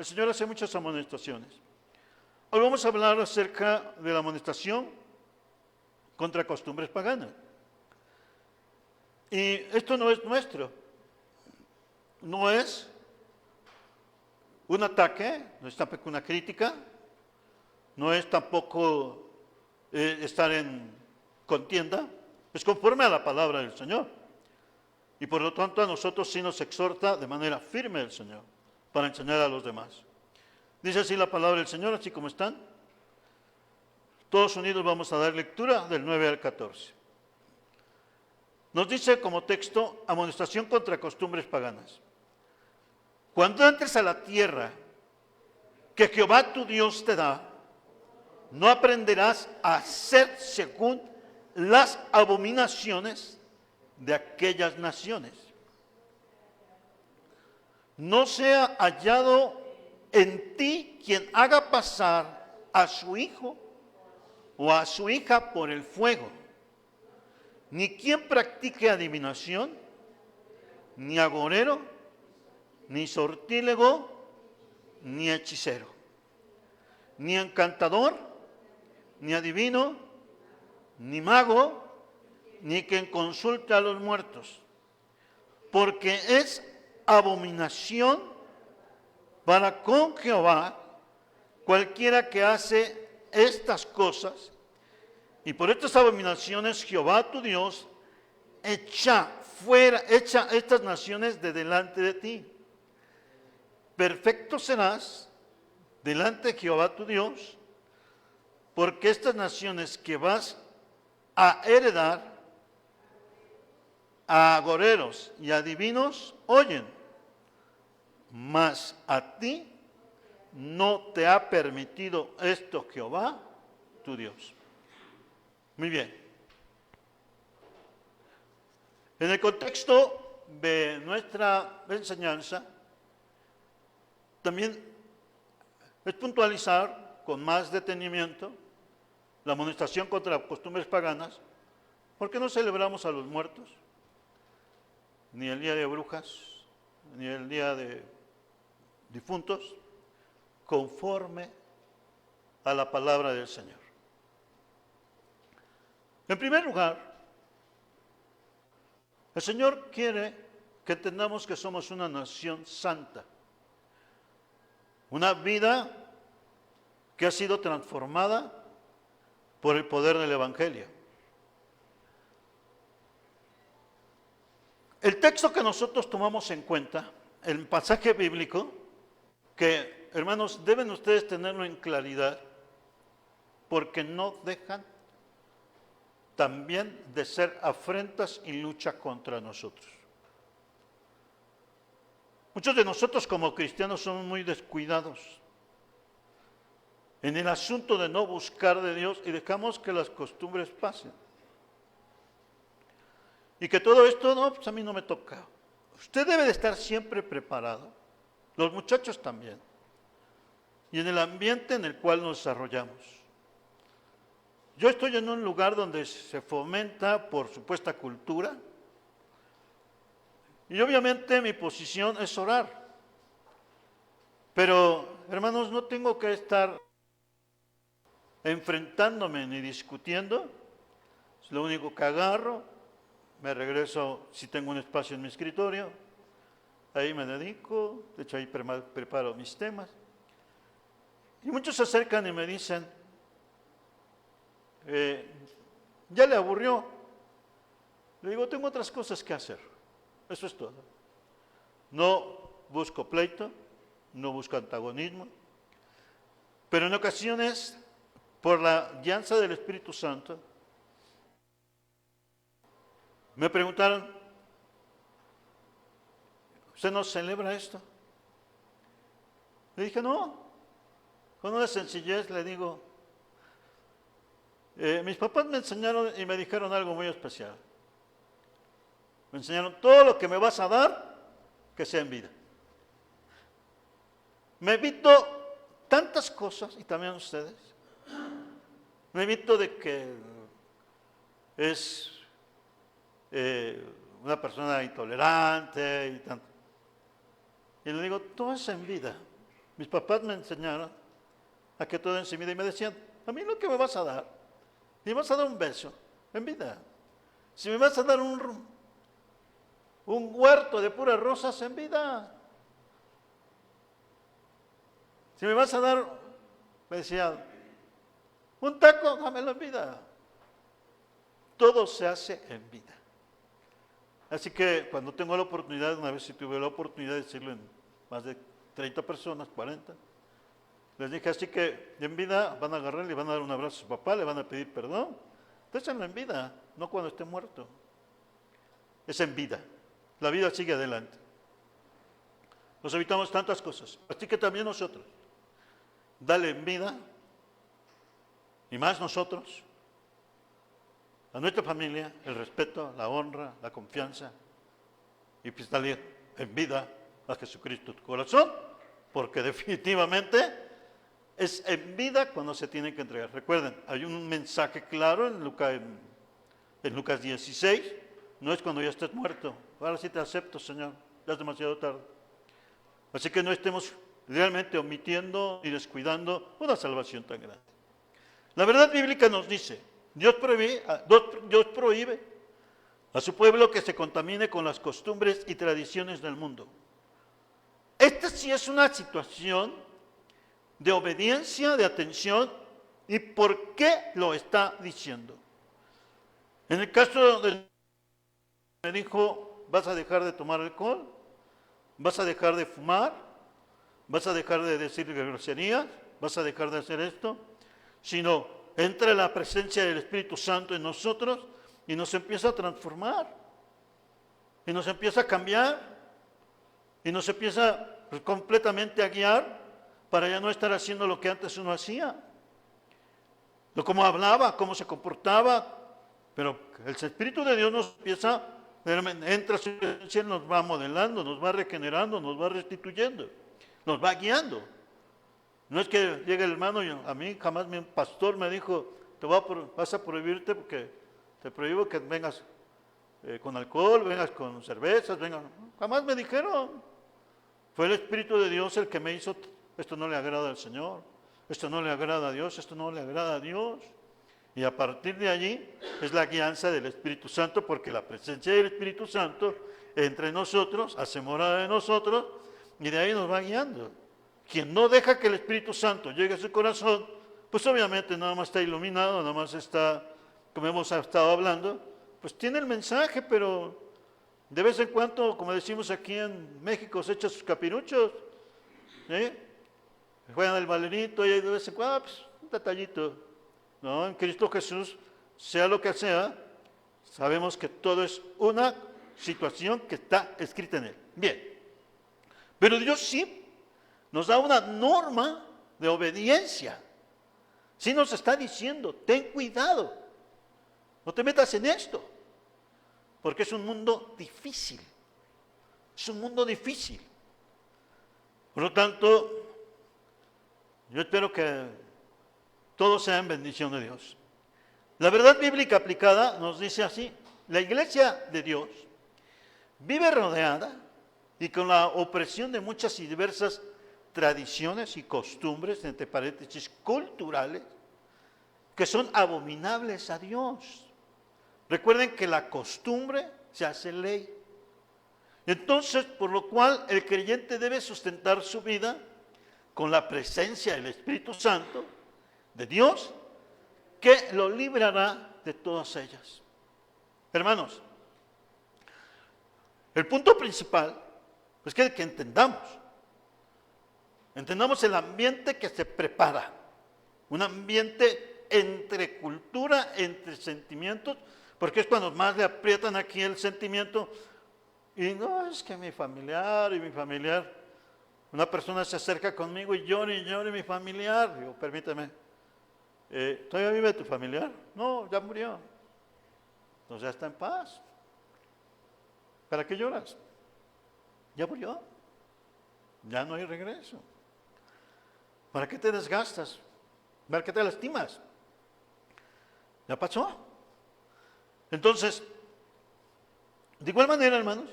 el Señor hace muchas amonestaciones. Hoy vamos a hablar acerca de la amonestación contra costumbres paganas. Y esto no es nuestro, no es un ataque, no es tampoco una crítica, no es tampoco estar en contienda, es conforme a la palabra del Señor. Y por lo tanto a nosotros sí nos exhorta de manera firme el Señor para enseñar a los demás. Dice así la palabra del Señor, así como están. Todos unidos vamos a dar lectura del 9 al 14. Nos dice como texto, amonestación contra costumbres paganas. Cuando entres a la tierra que Jehová tu Dios te da, no aprenderás a hacer según las abominaciones de aquellas naciones. No sea hallado en ti quien haga pasar a su hijo o a su hija por el fuego, ni quien practique adivinación, ni agorero, ni sortílego, ni hechicero, ni encantador, ni adivino, ni mago, ni quien consulte a los muertos, porque es abominación para con Jehová cualquiera que hace estas cosas, y por estas abominaciones Jehová tu Dios echa estas naciones de delante de ti. Perfecto serás delante de Jehová tu Dios, porque estas naciones que vas a heredar, a agoreros y adivinos oyen, mas a ti no te ha permitido esto Jehová tu Dios. Muy bien. En el contexto de nuestra enseñanza, también es puntualizar con más detenimiento la amonestación contra costumbres paganas. ¿Por qué no celebramos a los muertos? Ni el día de brujas, ni el día de difuntos, conforme a la palabra del Señor. En primer lugar, el Señor quiere que entendamos que somos una nación santa, una vida que ha sido transformada por el poder del Evangelio. El texto que nosotros tomamos en cuenta, el pasaje bíblico, que hermanos deben ustedes tenerlo en claridad, porque no dejan también de ser afrentas y lucha contra nosotros. Muchos de nosotros como cristianos somos muy descuidados en el asunto de no buscar de Dios y dejamos que las costumbres pasen. Y que todo esto, no, pues a mí no me toca. Usted debe de estar siempre preparado, los muchachos también, y en el ambiente en el cual nos desarrollamos. Yo estoy en un lugar donde se fomenta, por supuesta, cultura, y obviamente mi posición es orar. Pero, hermanos, no tengo que estar enfrentándome ni discutiendo. Es lo único que agarro, me regreso si tengo un espacio en mi escritorio, ahí me dedico, de hecho ahí preparo mis temas. Y muchos se acercan y me dicen, ya le aburrió. Le digo, tengo otras cosas que hacer. Eso es todo. No busco pleito, no busco antagonismo, pero en ocasiones, por la guianza del Espíritu Santo, me preguntaron, ¿usted no celebra esto? Le dije, no. Con una sencillez le digo, mis papás me enseñaron y me dijeron algo muy especial. Me enseñaron, todo lo que me vas a dar, que sea en vida. Me evito tantas cosas, y también ustedes. Me evito de que es una persona intolerante y tanto. Y le digo, todo es en vida. Mis papás me enseñaron a que todo es en vida y me decían, a mí lo que me vas a dar, me vas a dar un beso en vida. Si me vas a dar un huerto de puras rosas en vida. Si me vas a dar, me decía, un taco, dámelo en vida. Todo se hace en vida. Así que cuando tengo la oportunidad, una vez si tuve la oportunidad de decirlo en más de 30 personas, 40, les dije, así que en vida van a agarrar, le van a dar un abrazo a su papá, le van a pedir perdón. Déjenlo en vida, no cuando esté muerto. Es en vida. La vida sigue adelante. Nos evitamos tantas cosas. Así que también nosotros, dale en vida, y más nosotros, a nuestra familia, el respeto, la honra, la confianza, y pues dale en vida a Jesucristo tu corazón, porque definitivamente es en vida cuando se tiene que entregar. Recuerden, hay un mensaje claro en Lucas 16, no es cuando ya estés muerto. Ahora sí te acepto, Señor, ya es demasiado tarde. Así que no estemos realmente omitiendo y descuidando una salvación tan grande. La verdad bíblica nos dice, Dios prohíbe a su pueblo que se contamine con las costumbres y tradiciones del mundo. Esta sí es una situación de obediencia, de atención, y ¿por qué lo está diciendo? En el caso de me dijo, vas a dejar de tomar alcohol, vas a dejar de fumar, vas a dejar de decir groserías, vas a dejar de hacer esto, sino entra la presencia del Espíritu Santo en nosotros y nos empieza a transformar, y nos empieza a cambiar, y nos empieza completamente a guiar para ya no estar haciendo lo que antes uno hacía, lo cómo hablaba, cómo se comportaba, pero el Espíritu de Dios nos empieza, entra a su presencia, nos va modelando, nos va regenerando, nos va restituyendo, nos va guiando. No es que llegue el hermano y a mí jamás mi pastor me dijo, vas a prohibirte porque te prohíbo que vengas con alcohol, vengas con cervezas, vengas. Jamás me dijeron. Fue el Espíritu de Dios el que me hizo, esto no le agrada al Señor, esto no le agrada a Dios, esto no le agrada a Dios. Y a partir de allí es la guianza del Espíritu Santo, porque la presencia del Espíritu Santo entra en nosotros, hace morada en nosotros, y de ahí nos va guiando. Quien no deja que el Espíritu Santo llegue a su corazón, pues obviamente nada más está iluminado, nada más está, como hemos estado hablando, pues tiene el mensaje, pero de vez en cuando, como decimos aquí en México, se echa sus capiruchos, juegan el balerito y de vez en cuando, pues un detallito. No, en Cristo Jesús, sea lo que sea, sabemos que todo es una situación que está escrita en Él. Bien, pero Dios sí nos da una norma de obediencia. Sí nos está diciendo, ten cuidado, no te metas en esto, porque es un mundo difícil. Es un mundo difícil. Por lo tanto, yo espero que todo sea en bendición de Dios. La verdad bíblica aplicada nos dice así: la iglesia de Dios vive rodeada y con la opresión de muchas y diversas tradiciones y costumbres, entre paréntesis, culturales, que son abominables a Dios. Recuerden que la costumbre se hace ley. Entonces, por lo cual el creyente debe sustentar su vida con la presencia del Espíritu Santo de Dios, que lo librará de todas ellas. Hermanos, el punto principal es que entendamos el ambiente que se prepara, un ambiente entre cultura, entre sentimientos, porque es cuando más le aprietan aquí el sentimiento, y no, es que mi familiar, una persona se acerca conmigo y llora mi familiar, digo, permíteme, ¿todavía vive tu familiar? No, ya murió. Entonces ya está en paz. ¿Para qué lloras? Ya murió. Ya no hay regreso. ¿Para qué te desgastas? ¿Para qué te lastimas? Ya pasó. Entonces, de igual manera, hermanos,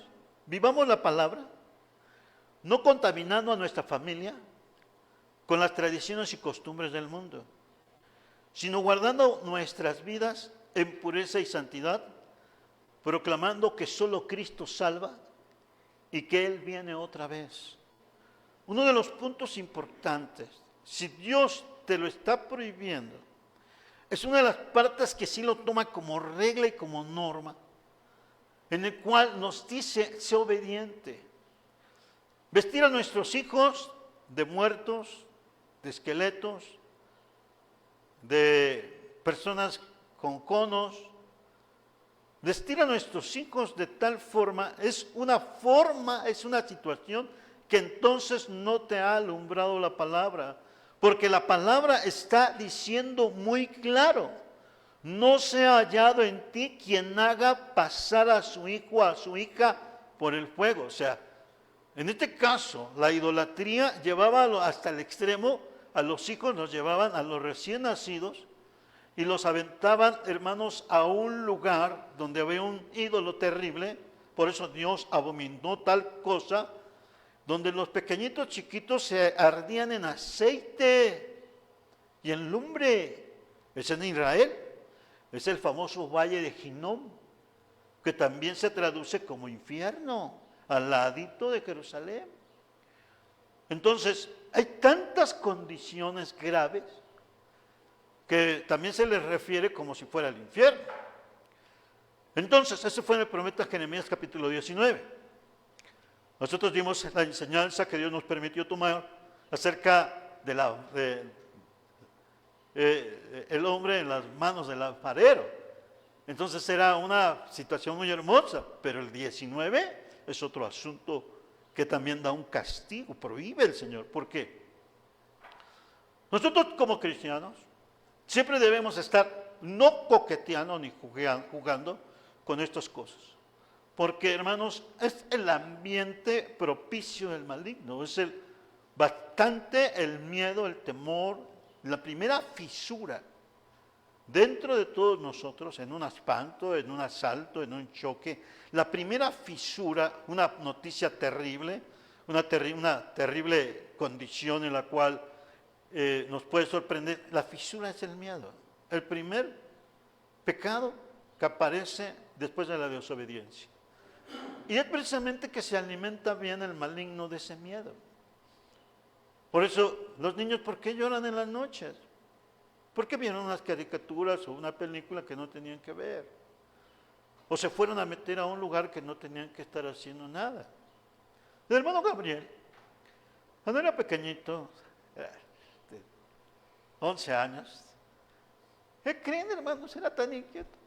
vivamos la palabra, no contaminando a nuestra familia con las tradiciones y costumbres del mundo, sino guardando nuestras vidas en pureza y santidad, proclamando que solo Cristo salva y que Él viene otra vez. Uno de los puntos importantes, si Dios te lo está prohibiendo, es una de las partes que sí lo toma como regla y como norma, en el cual nos dice, sé obediente. Vestir a nuestros hijos de muertos, de esqueletos, de personas con conos. Vestir a nuestros hijos de tal forma, es una situación que entonces no te ha alumbrado la palabra. Porque la palabra está diciendo muy claro, no se ha hallado en ti quien haga pasar a su hijo o a su hija por el fuego. O sea, en este caso, la idolatría llevaba hasta el extremo, a los hijos los llevaban, a los recién nacidos, y los aventaban, hermanos, a un lugar donde había un ídolo terrible. Por eso Dios abominó tal cosa, donde los pequeñitos chiquitos se ardían en aceite y en lumbre. Es en Israel, es el famoso valle de Hinnom, que también se traduce como infierno, al ladito de Jerusalén. Entonces, hay tantas condiciones graves que también se les refiere como si fuera el infierno. Entonces, ese fue en el profeta Jeremías capítulo 19. Nosotros dimos la enseñanza que Dios nos permitió tomar acerca de el hombre en las manos del alfarero. Entonces era una situación muy hermosa, pero el 19 es otro asunto que también da un castigo, prohíbe el Señor. ¿Por qué? Nosotros como cristianos siempre debemos estar no coqueteando ni jugando con estas cosas. Porque, hermanos, es el ambiente propicio del maligno, es bastante el miedo, el temor, la primera fisura dentro de todos nosotros, en un espanto, en un asalto, en un choque. La primera fisura, una noticia terrible, una terrible condición en la cual nos puede sorprender. La fisura es el miedo. El primer pecado que aparece después de la desobediencia. Y es precisamente que se alimenta bien el maligno de ese miedo. Por eso, los niños, ¿por qué lloran en las noches? Porque vieron unas caricaturas o una película que no tenían que ver. O se fueron a meter a un lugar que no tenían que estar haciendo nada. El hermano Gabriel, cuando era pequeñito, 11 años, ¿qué creen, hermanos? Era tan inquieto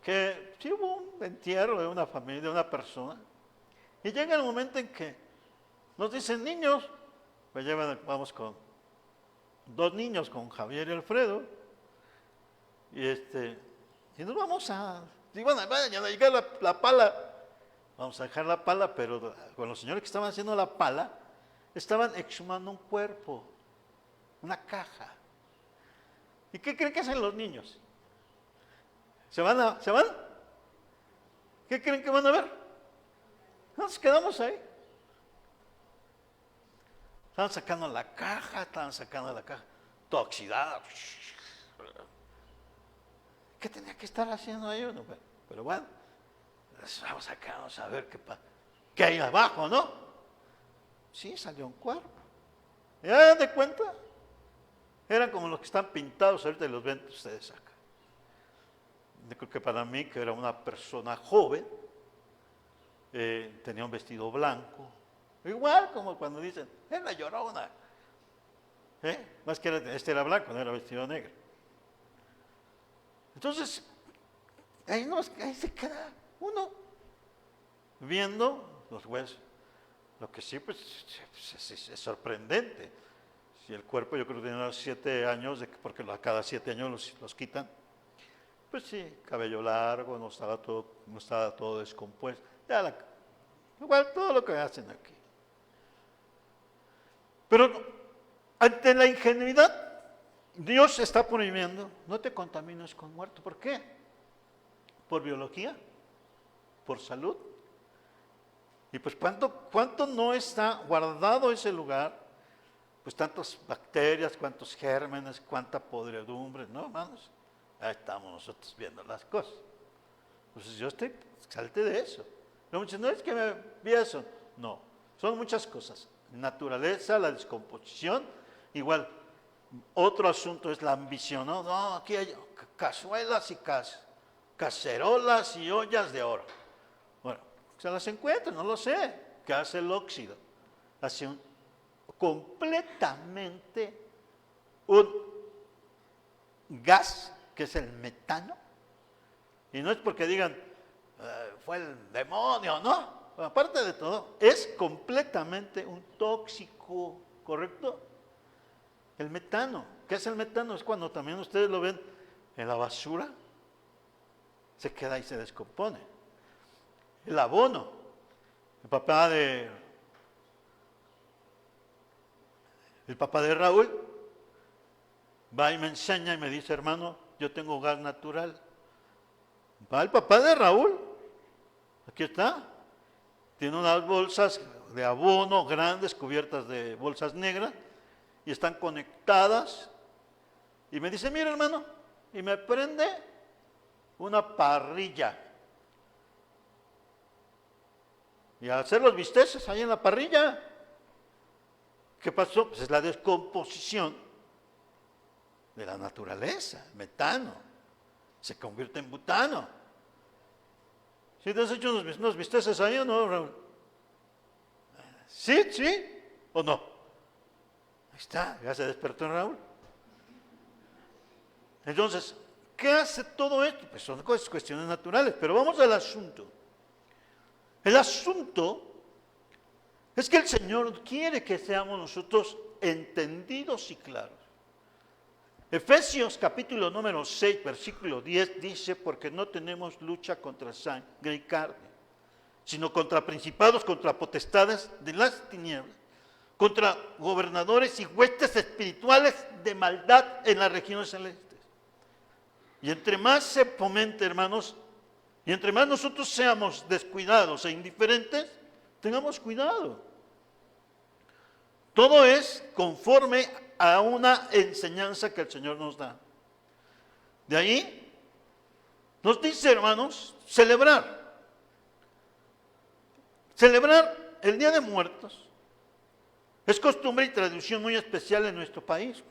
que sí hubo un entierro de una familia, de una persona, y llega el momento en que nos dicen, niños, pues vamos con 2 niños, con Javier y Alfredo, y nos vamos y bueno, ya no llega la pala, vamos a dejar la pala, pero con los señores que estaban haciendo la pala, estaban exhumando un cuerpo, una caja. ¿Y qué creen que hacen los niños? ¿Se van? ¿Qué creen que van a ver? Nos quedamos ahí. Estaban sacando la caja, toda oxidada. ¿Qué tenía que estar haciendo ahí uno? Pero bueno, vamos acá, vamos a ver qué hay abajo, ¿no? Sí, salió un cuerpo. ¿Ya dan de cuenta? Eran como los que están pintados ahorita y los ven ustedes acá. Yo creo que para mí, que era una persona joven, tenía un vestido blanco, igual como cuando dicen, es la Llorona. Más que este era blanco, no era vestido negro. Entonces, ahí se queda uno viendo los huesos. Lo que sí, pues, es sorprendente. Si el cuerpo, yo creo que tenía 7 años, porque a cada 7 años los quitan. Pues sí, cabello largo, no estaba todo descompuesto. Igual todo lo que hacen aquí. Pero ante la ingenuidad, Dios está prohibiendo, no te contamines con muerto. ¿Por qué? ¿Por biología? ¿Por salud? Y pues ¿cuánto no está guardado ese lugar? pues tantas bacterias, cuántos gérmenes, cuánta podredumbre, ¿no, hermanos? Ahí estamos nosotros viendo las cosas. Entonces yo salte de eso. No, no es que me vi eso. No, son muchas cosas. Naturaleza, la descomposición, igual. Otro asunto es la ambición, ¿no? No, aquí hay cazuelas y cacerolas y ollas de oro. Bueno, se las encuentran, no lo sé. ¿Qué hace el óxido? Hace completamente un gas que es el metano. Y no es porque digan, fue el demonio, ¿no? Bueno, aparte de todo, es completamente un tóxico, ¿correcto? El metano. ¿Qué es el metano? Es cuando también ustedes lo ven en la basura, se queda y se descompone. El abono. El papá de Raúl va y me enseña y me dice, hermano, yo tengo gas natural. Va el papá de Raúl, aquí está, tiene unas bolsas de abono grandes cubiertas de bolsas negras y están conectadas y me dice, mira hermano, y me prende una parrilla. Y al hacer los bisteces ahí en la parrilla, ¿qué pasó? Pues es la descomposición de la naturaleza, el metano, se convierte en butano. ¿Sí te has hecho unos bisteces ahí o no, Raúl? ¿Sí? ¿Sí? ¿O no? Ahí está, ya se despertó Raúl. Entonces, ¿qué hace todo esto? Pues son cuestiones naturales, pero vamos al asunto. El asunto es que el Señor quiere que seamos nosotros entendidos y claros. Efesios capítulo número 6, versículo 10 dice, porque no tenemos lucha contra sangre y carne, sino contra principados, contra potestades de las tinieblas, contra gobernadores y huestes espirituales de maldad en las regiones celestes. Y entre más se fomente, hermanos, y entre más nosotros seamos descuidados e indiferentes, tengamos cuidado. Todo es conforme a una enseñanza que el Señor nos da. De ahí nos dice, hermanos, celebrar. Celebrar el Día de Muertos es costumbre y tradición muy especial en nuestro país.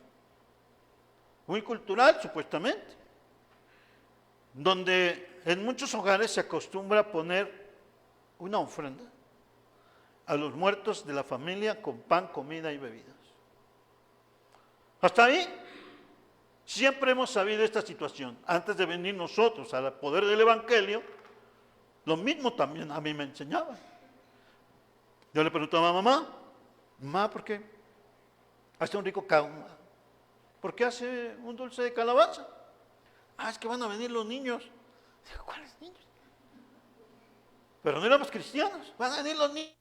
Muy cultural, supuestamente. Donde en muchos hogares se acostumbra a poner una ofrenda a los muertos de la familia con pan, comida y bebidas. Hasta ahí siempre hemos sabido esta situación. Antes de venir nosotros al poder del Evangelio, lo mismo también a mí me enseñaban. Yo le preguntaba a mamá, ¿por qué hace un rico ¿por qué hace un dulce de calabaza? Es que van a venir los niños. Digo, ¿cuáles niños? Pero no éramos cristianos, van a venir los niños.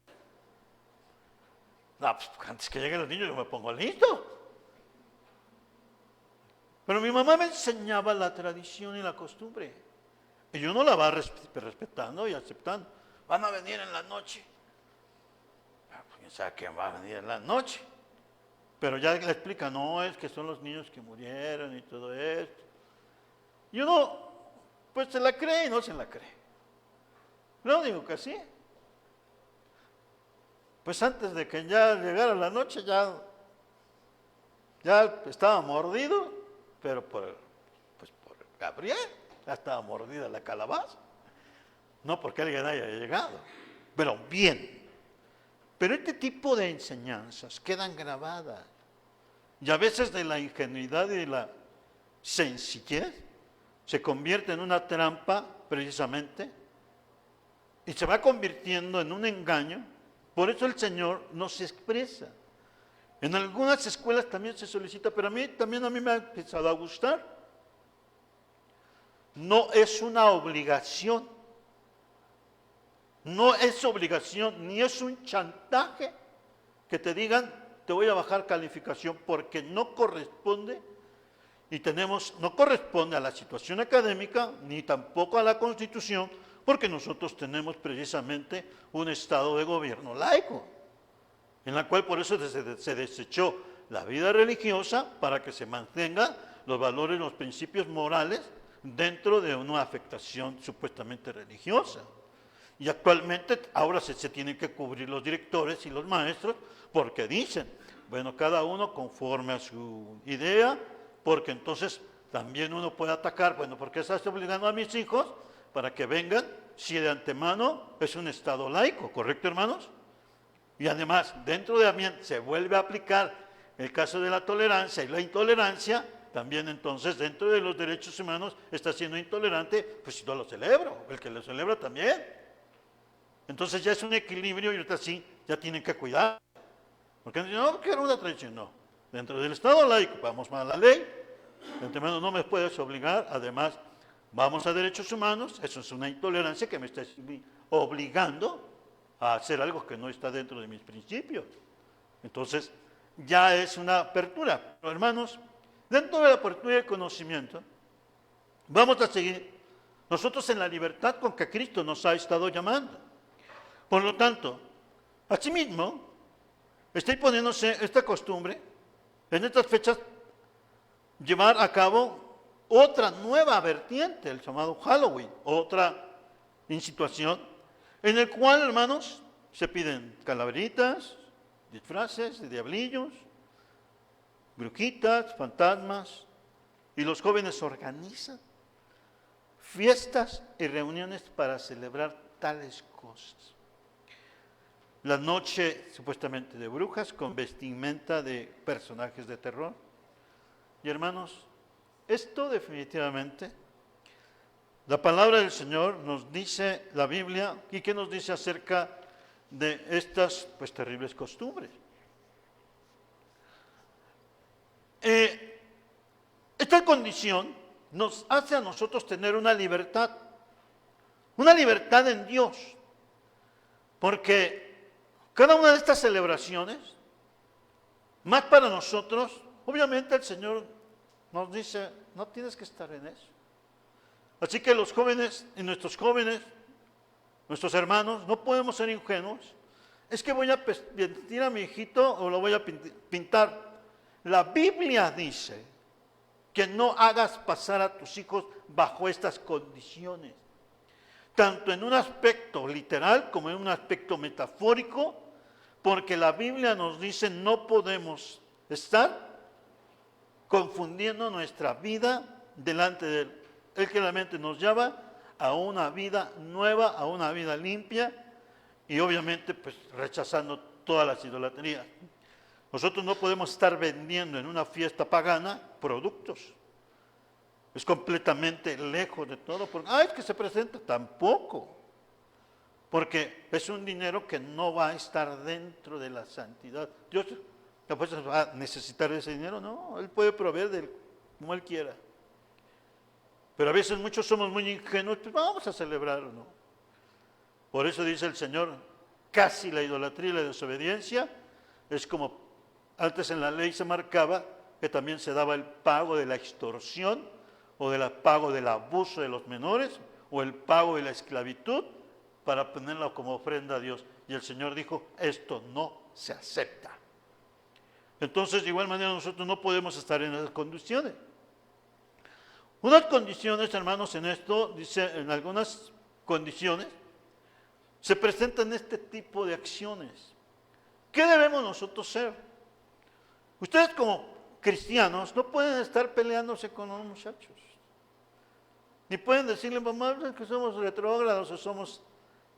No, pues antes que lleguen los niños yo me pongo listo. Pero mi mamá me enseñaba la tradición y la costumbre. Y yo no la va respetando y aceptando. Van a venir en la noche. Pues, ¿sabe quién va a venir en la noche? Pero ya le explica, no, es que son los niños que murieron y todo esto. Y uno, pues se la cree y no se la cree. No digo que sí. Pues antes de que ya llegara la noche, ya estaba mordido, pero por Gabriel, ya estaba mordida la calabaza. No porque alguien haya llegado, pero bien. Pero este tipo de enseñanzas quedan grabadas. Y a veces de la ingenuidad y de la sencillez se convierte en una trampa, precisamente, y se va convirtiendo en un engaño. Por eso el Señor no se expresa. En algunas escuelas también se solicita, pero a mí me ha empezado a gustar. No es una obligación. No es obligación, ni es un chantaje que te digan, te voy a bajar calificación, porque no corresponde no corresponde a la situación académica, ni tampoco a la Constitución, porque nosotros tenemos precisamente un estado de gobierno laico, en la cual por eso se desechó la vida religiosa para que se mantengan los valores, los principios morales dentro de una afectación supuestamente religiosa. Y actualmente ahora se tienen que cubrir los directores y los maestros porque dicen, bueno, cada uno conforme a su idea, porque entonces también uno puede atacar, bueno, ¿por qué estás obligando a mis hijos para que vengan si de antemano es un Estado laico? ¿Correcto, hermanos? Y además, dentro de también se vuelve a aplicar el caso de la tolerancia y la intolerancia, también entonces dentro de los derechos humanos está siendo intolerante, pues si no lo celebro, el que lo celebra también. Entonces ya es un equilibrio y ahorita sí, ya tienen que cuidar. Porque no quiero una tradición, no. Dentro del Estado laico, vamos a la ley, de antemano no me puedes obligar, además vamos a derechos humanos, eso es una intolerancia que me está obligando a hacer algo que no está dentro de mis principios. Entonces, ya es una apertura. Pero hermanos, dentro de la apertura del conocimiento, vamos a seguir nosotros en la libertad con que Cristo nos ha estado llamando. Por lo tanto, asimismo, está imponiéndose esta costumbre, en estas fechas, llevar a cabo otra nueva vertiente, el llamado Halloween, otra situación, en el cual, hermanos, se piden calaveritas, disfraces de diablillos, brujitas, fantasmas, y los jóvenes organizan fiestas y reuniones para celebrar tales cosas. La noche supuestamente de brujas con vestimenta de personajes de terror. Y hermanos, esto definitivamente, la palabra del Señor nos dice, la Biblia, ¿y qué nos dice acerca de estas pues terribles costumbres? Esta condición nos hace a nosotros tener una libertad en Dios, porque cada una de estas celebraciones, más para nosotros, obviamente el Señor nos dice, no tienes que estar en eso. Así que los jóvenes, y nuestros hermanos, no podemos ser ingenuos. Es que voy a vestir a mi hijito o lo voy a pintar. La Biblia dice que no hagas pasar a tus hijos bajo estas condiciones. Tanto en un aspecto literal como en un aspecto metafórico, porque la Biblia nos dice no podemos estar confundiendo nuestra vida delante de Él. Él claramente nos llama a una vida nueva, a una vida limpia y obviamente pues rechazando todas las idolatrías. Nosotros no podemos estar vendiendo en una fiesta pagana productos. Es completamente lejos de todo. Porque, es que se presenta. Tampoco. Porque es un dinero que no va a estar dentro de la santidad. Dios después va a necesitar ese dinero. No, Él puede proveer como Él quiera. Pero a veces muchos somos muy ingenuos. Pues vamos a celebrarlo, ¿no? Por eso dice el Señor, casi la idolatría y la desobediencia es como antes en la ley se marcaba que también se daba el pago de la extorsión o del pago del abuso de los menores o el pago de la esclavitud para ponerla como ofrenda a Dios. Y el Señor dijo, esto no se acepta. Entonces, de igual manera, nosotros no podemos estar en esas condiciones. Unas condiciones, hermanos, en esto, dice, en algunas condiciones, se presentan este tipo de acciones. ¿Qué debemos nosotros ser? Ustedes como cristianos no pueden estar peleándose con los muchachos. Ni pueden decirle, mamá, que somos retrógrados o somos...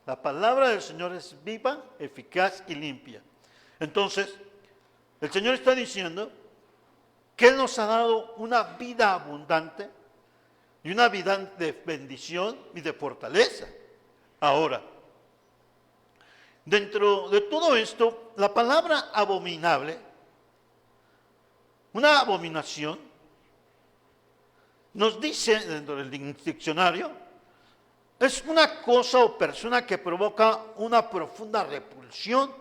La palabra del Señor es viva, eficaz y limpia. Entonces, el Señor está diciendo que Él nos ha dado una vida abundante y una vida de bendición y de fortaleza. Ahora, dentro de todo esto, la palabra abominable, una abominación, nos dice dentro del diccionario, es una cosa o persona que provoca una profunda repulsión,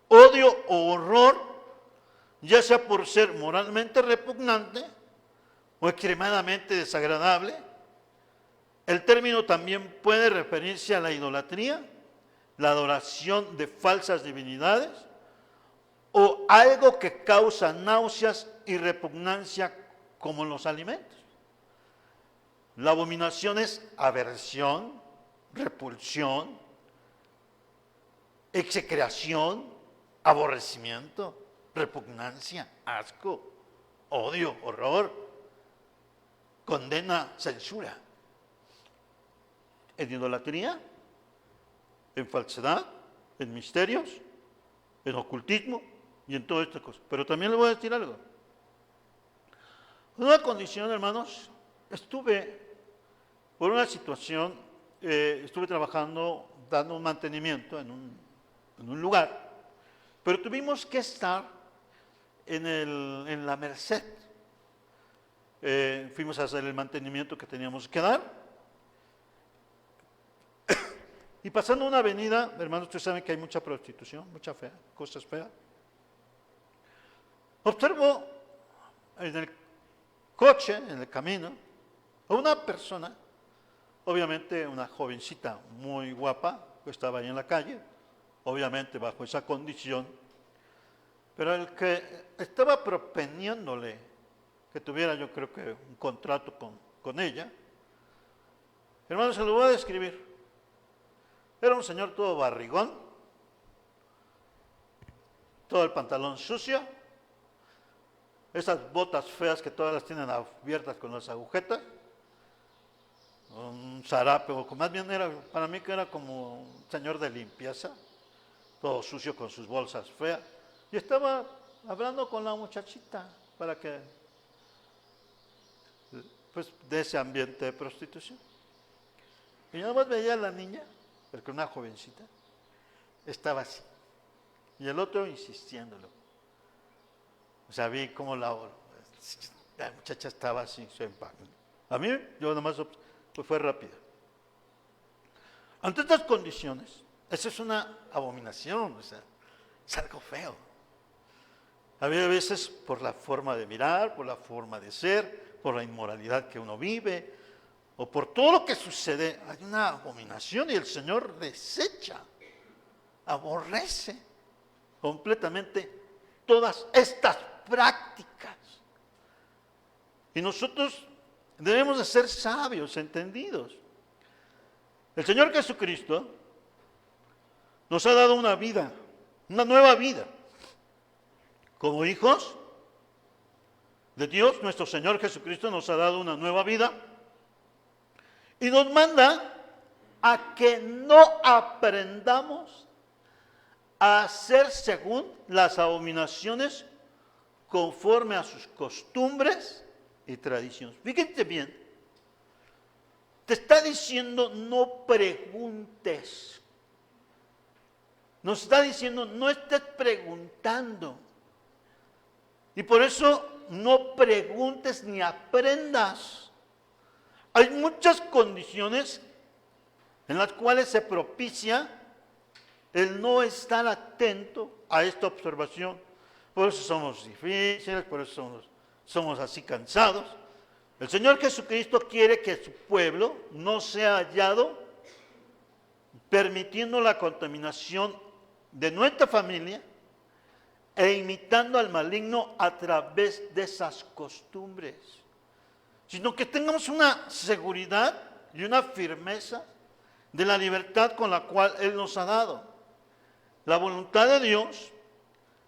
odio o horror, ya sea por ser moralmente repugnante o extremadamente desagradable. El término también puede referirse a la idolatría, la adoración de falsas divinidades o algo que causa náuseas y repugnancia como en los alimentos. La abominación es aversión, repulsión, execración, aborrecimiento, repugnancia, asco, odio, horror, condena, censura. En idolatría, en falsedad, en misterios, en ocultismo y en todas estas cosas. Pero también le voy a decir algo. En una condición, hermanos, estuve por una situación, estuve trabajando, dando un mantenimiento en un lugar, pero tuvimos que estar en la Merced. Fuimos a hacer el mantenimiento que teníamos que dar. Y pasando una avenida, hermanos, ustedes saben que hay mucha prostitución, mucha fea, cosas feas. Observo en el coche, en el camino, a una persona, obviamente una jovencita muy guapa, que estaba ahí en la calle, obviamente bajo esa condición, pero el que estaba proponiéndole que tuviera, yo creo que un contrato con ella, hermanos, se lo voy a describir. Era un señor todo barrigón, todo el pantalón sucio, esas botas feas que todas las tienen abiertas con las agujetas, un zarape, o más bien era, para mí que era como un señor de limpieza, todo sucio con sus bolsas feas, y estaba hablando con la muchachita para que, pues, de ese ambiente de prostitución. Y yo nada más veía a la niña, porque una jovencita, estaba así, y el otro insistiéndolo. O sea, vi cómo la muchacha estaba así, su empaque. A mí, yo nada más, pues fue rápido. Ante estas condiciones, eso es una abominación, o sea, es algo feo. Había veces por la forma de mirar, por la forma de ser, por la inmoralidad que uno vive, o por todo lo que sucede, hay una abominación y el Señor desecha, aborrece completamente todas estas prácticas. Y nosotros debemos de ser sabios, entendidos. El Señor Jesucristo nos ha dado una vida, una nueva vida. Como hijos de Dios, nuestro Señor Jesucristo nos ha dado una nueva vida y nos manda a que no aprendamos a hacer según las abominaciones conforme a sus costumbres y tradiciones. Fíjense bien, te está diciendo no preguntes. Nos está diciendo no estés preguntando. Y por eso no preguntes ni aprendas. Hay muchas condiciones en las cuales se propicia el no estar atento a esta observación. Por eso somos difíciles, por eso somos así cansados. El Señor Jesucristo quiere que su pueblo no sea hallado permitiendo la contaminación de nuestra familia e imitando al maligno a través de esas costumbres, sino que tengamos una seguridad y una firmeza de la libertad con la cual Él nos ha dado. La voluntad de Dios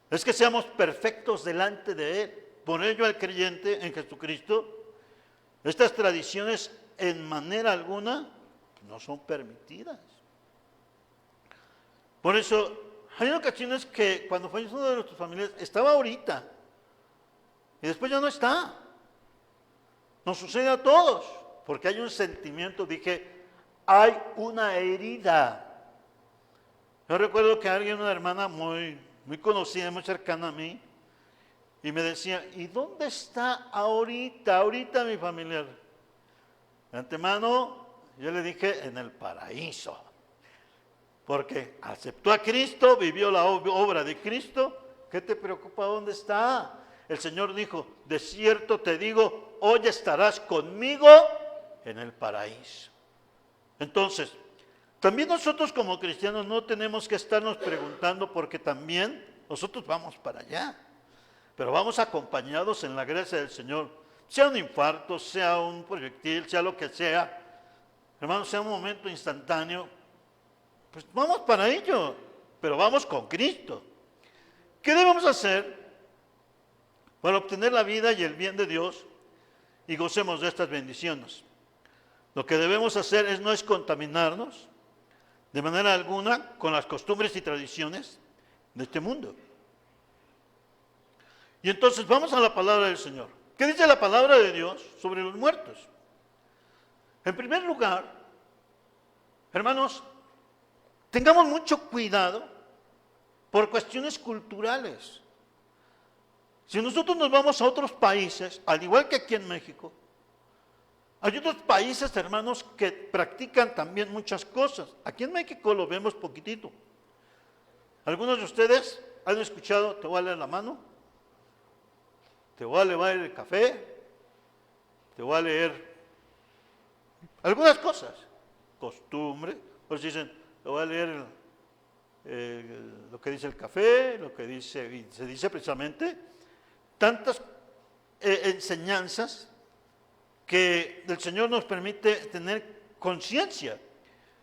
es que seamos perfectos delante de Él. Por ello, al creyente en Jesucristo, estas tradiciones en manera alguna no son permitidas. Por eso, hay ocasiones que cuando fallece uno de nuestros familiares, estaba ahorita y después ya no está. Nos sucede a todos, porque hay un sentimiento, hay una herida. Yo recuerdo que alguien, una hermana muy conocida, muy cercana a mí, y me decía, ¿y dónde está ahorita mi familiar? De antemano, yo le dije, en el paraíso. Porque aceptó a Cristo, vivió la obra de Cristo. ¿Qué te preocupa dónde está? El Señor dijo, de cierto te digo, hoy estarás conmigo en el paraíso. Entonces, también nosotros como cristianos no tenemos que estarnos preguntando porque también nosotros vamos para allá, pero vamos acompañados en la gracia del Señor, sea un infarto, sea un proyectil, sea lo que sea, hermanos, sea un momento instantáneo, pues vamos para ello, pero vamos con Cristo. ¿Qué debemos hacer para obtener la vida y el bien de Dios y gocemos de estas bendiciones? Lo que debemos hacer no es contaminarnos de manera alguna con las costumbres y tradiciones de este mundo. Y entonces vamos a la palabra del Señor. ¿Qué dice la palabra de Dios sobre los muertos? En primer lugar, hermanos, tengamos mucho cuidado por cuestiones culturales. Si nosotros nos vamos a otros países, al igual que aquí en México, hay otros países, hermanos, que practican también muchas cosas. Aquí en México lo vemos poquitito. Algunos de ustedes han escuchado, te voy a leer la mano, te voy a leer el café, te voy a leer algunas cosas, costumbre, pues dicen, te voy a leer lo que dice el café, lo que dice, y se dice precisamente, tantas enseñanzas que el Señor nos permite tener conciencia.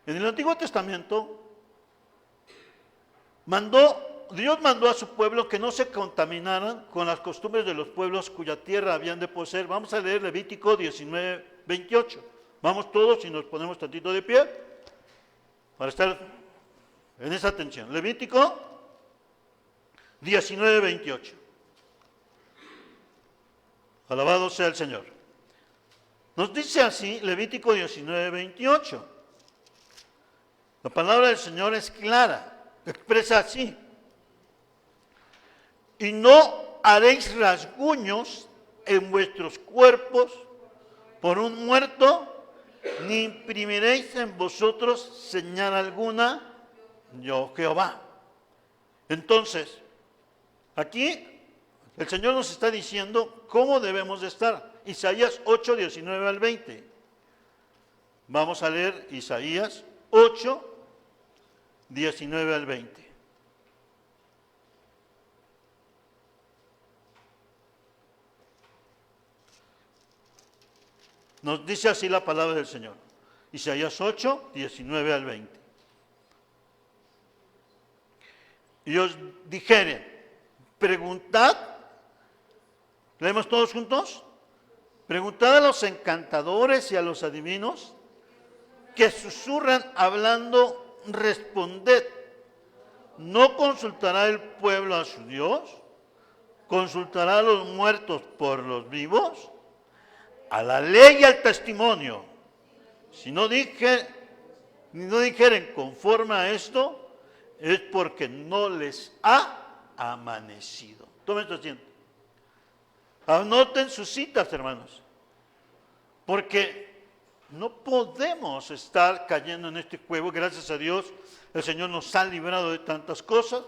En el Antiguo Testamento, Dios mandó a su pueblo que no se contaminaran con las costumbres de los pueblos cuya tierra habían de poseer. Vamos a leer Levítico 19, 28. Vamos todos y nos ponemos tantito de pie para estar en esa atención. Levítico 19, 28. Alabado sea el Señor. Nos dice así Levítico 19, 28. La palabra del Señor es clara, expresa así. Y no haréis rasguños en vuestros cuerpos por un muerto, ni imprimiréis en vosotros señal alguna, yo Jehová. Entonces, aquí el Señor nos está diciendo cómo debemos de estar. Isaías 8, 19 al 20. Vamos a leer Isaías 8, 19 al 20. Nos dice así la palabra del Señor. Isaías 8, 19 al 20. Y os dijere, preguntad, ¿leemos todos juntos? Preguntad a los encantadores y a los adivinos que susurran hablando, responded. ¿No consultará el pueblo a su Dios? ¿Consultará a los muertos por los vivos? A la ley y al testimonio. Si no dijeren conforme a esto, es porque no les ha amanecido. Tomen esto asiento. Anoten sus citas, hermanos, porque no podemos estar cayendo en este juego. Gracias a Dios, el Señor nos ha librado de tantas cosas.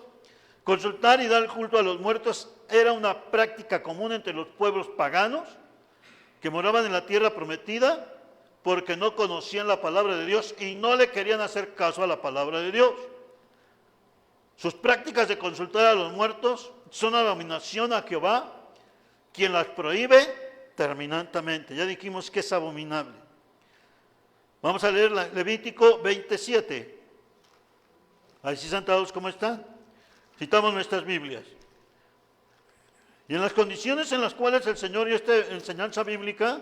Consultar y dar culto a los muertos era una práctica común entre los pueblos paganos que moraban en la tierra prometida porque no conocían la palabra de Dios y no le querían hacer caso a la palabra de Dios. Sus prácticas de consultar a los muertos son abominación a Jehová, quien las prohíbe terminantemente. Ya dijimos que es abominable. Vamos a leer Levítico 27. Ahí sí, sentados, ¿cómo están? Citamos nuestras Biblias. Y en las condiciones en las cuales el Señor y esta enseñanza bíblica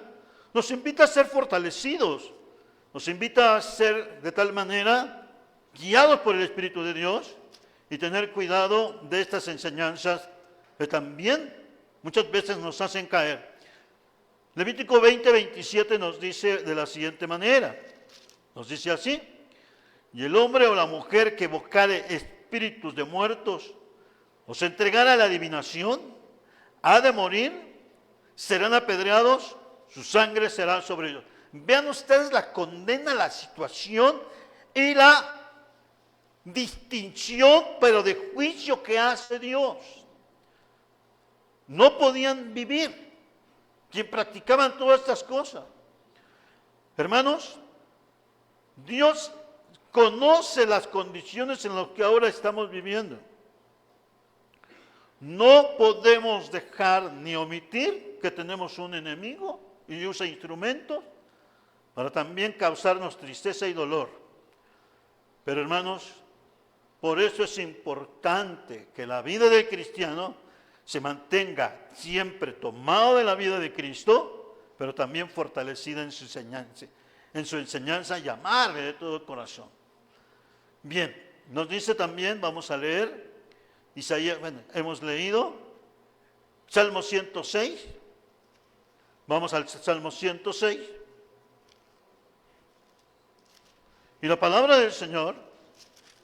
nos invita a ser fortalecidos, nos invita a ser de tal manera guiados por el Espíritu de Dios y tener cuidado de estas enseñanzas que también muchas veces nos hacen caer. Levítico 20, 27 nos dice de la siguiente manera, nos dice así, y el hombre o la mujer que evocare espíritus de muertos o se entregara a la adivinación, ha de morir, serán apedreados, su sangre será sobre ellos. Vean ustedes la condena, la situación y la distinción, pero de juicio que hace Dios. No podían vivir quien practicaban todas estas cosas. Hermanos, Dios conoce las condiciones en las que ahora estamos viviendo. No podemos dejar ni omitir que tenemos un enemigo y usa instrumentos para también causarnos tristeza y dolor. Pero hermanos, por eso es importante que la vida del cristiano se mantenga siempre tomado de la vida de Cristo, pero también fortalecida en su enseñanza y amarle de todo el corazón. Bien, nos dice también, vamos a leer, Isaías, bueno, hemos leído Salmo 106, vamos al Salmo 106, y la palabra del Señor,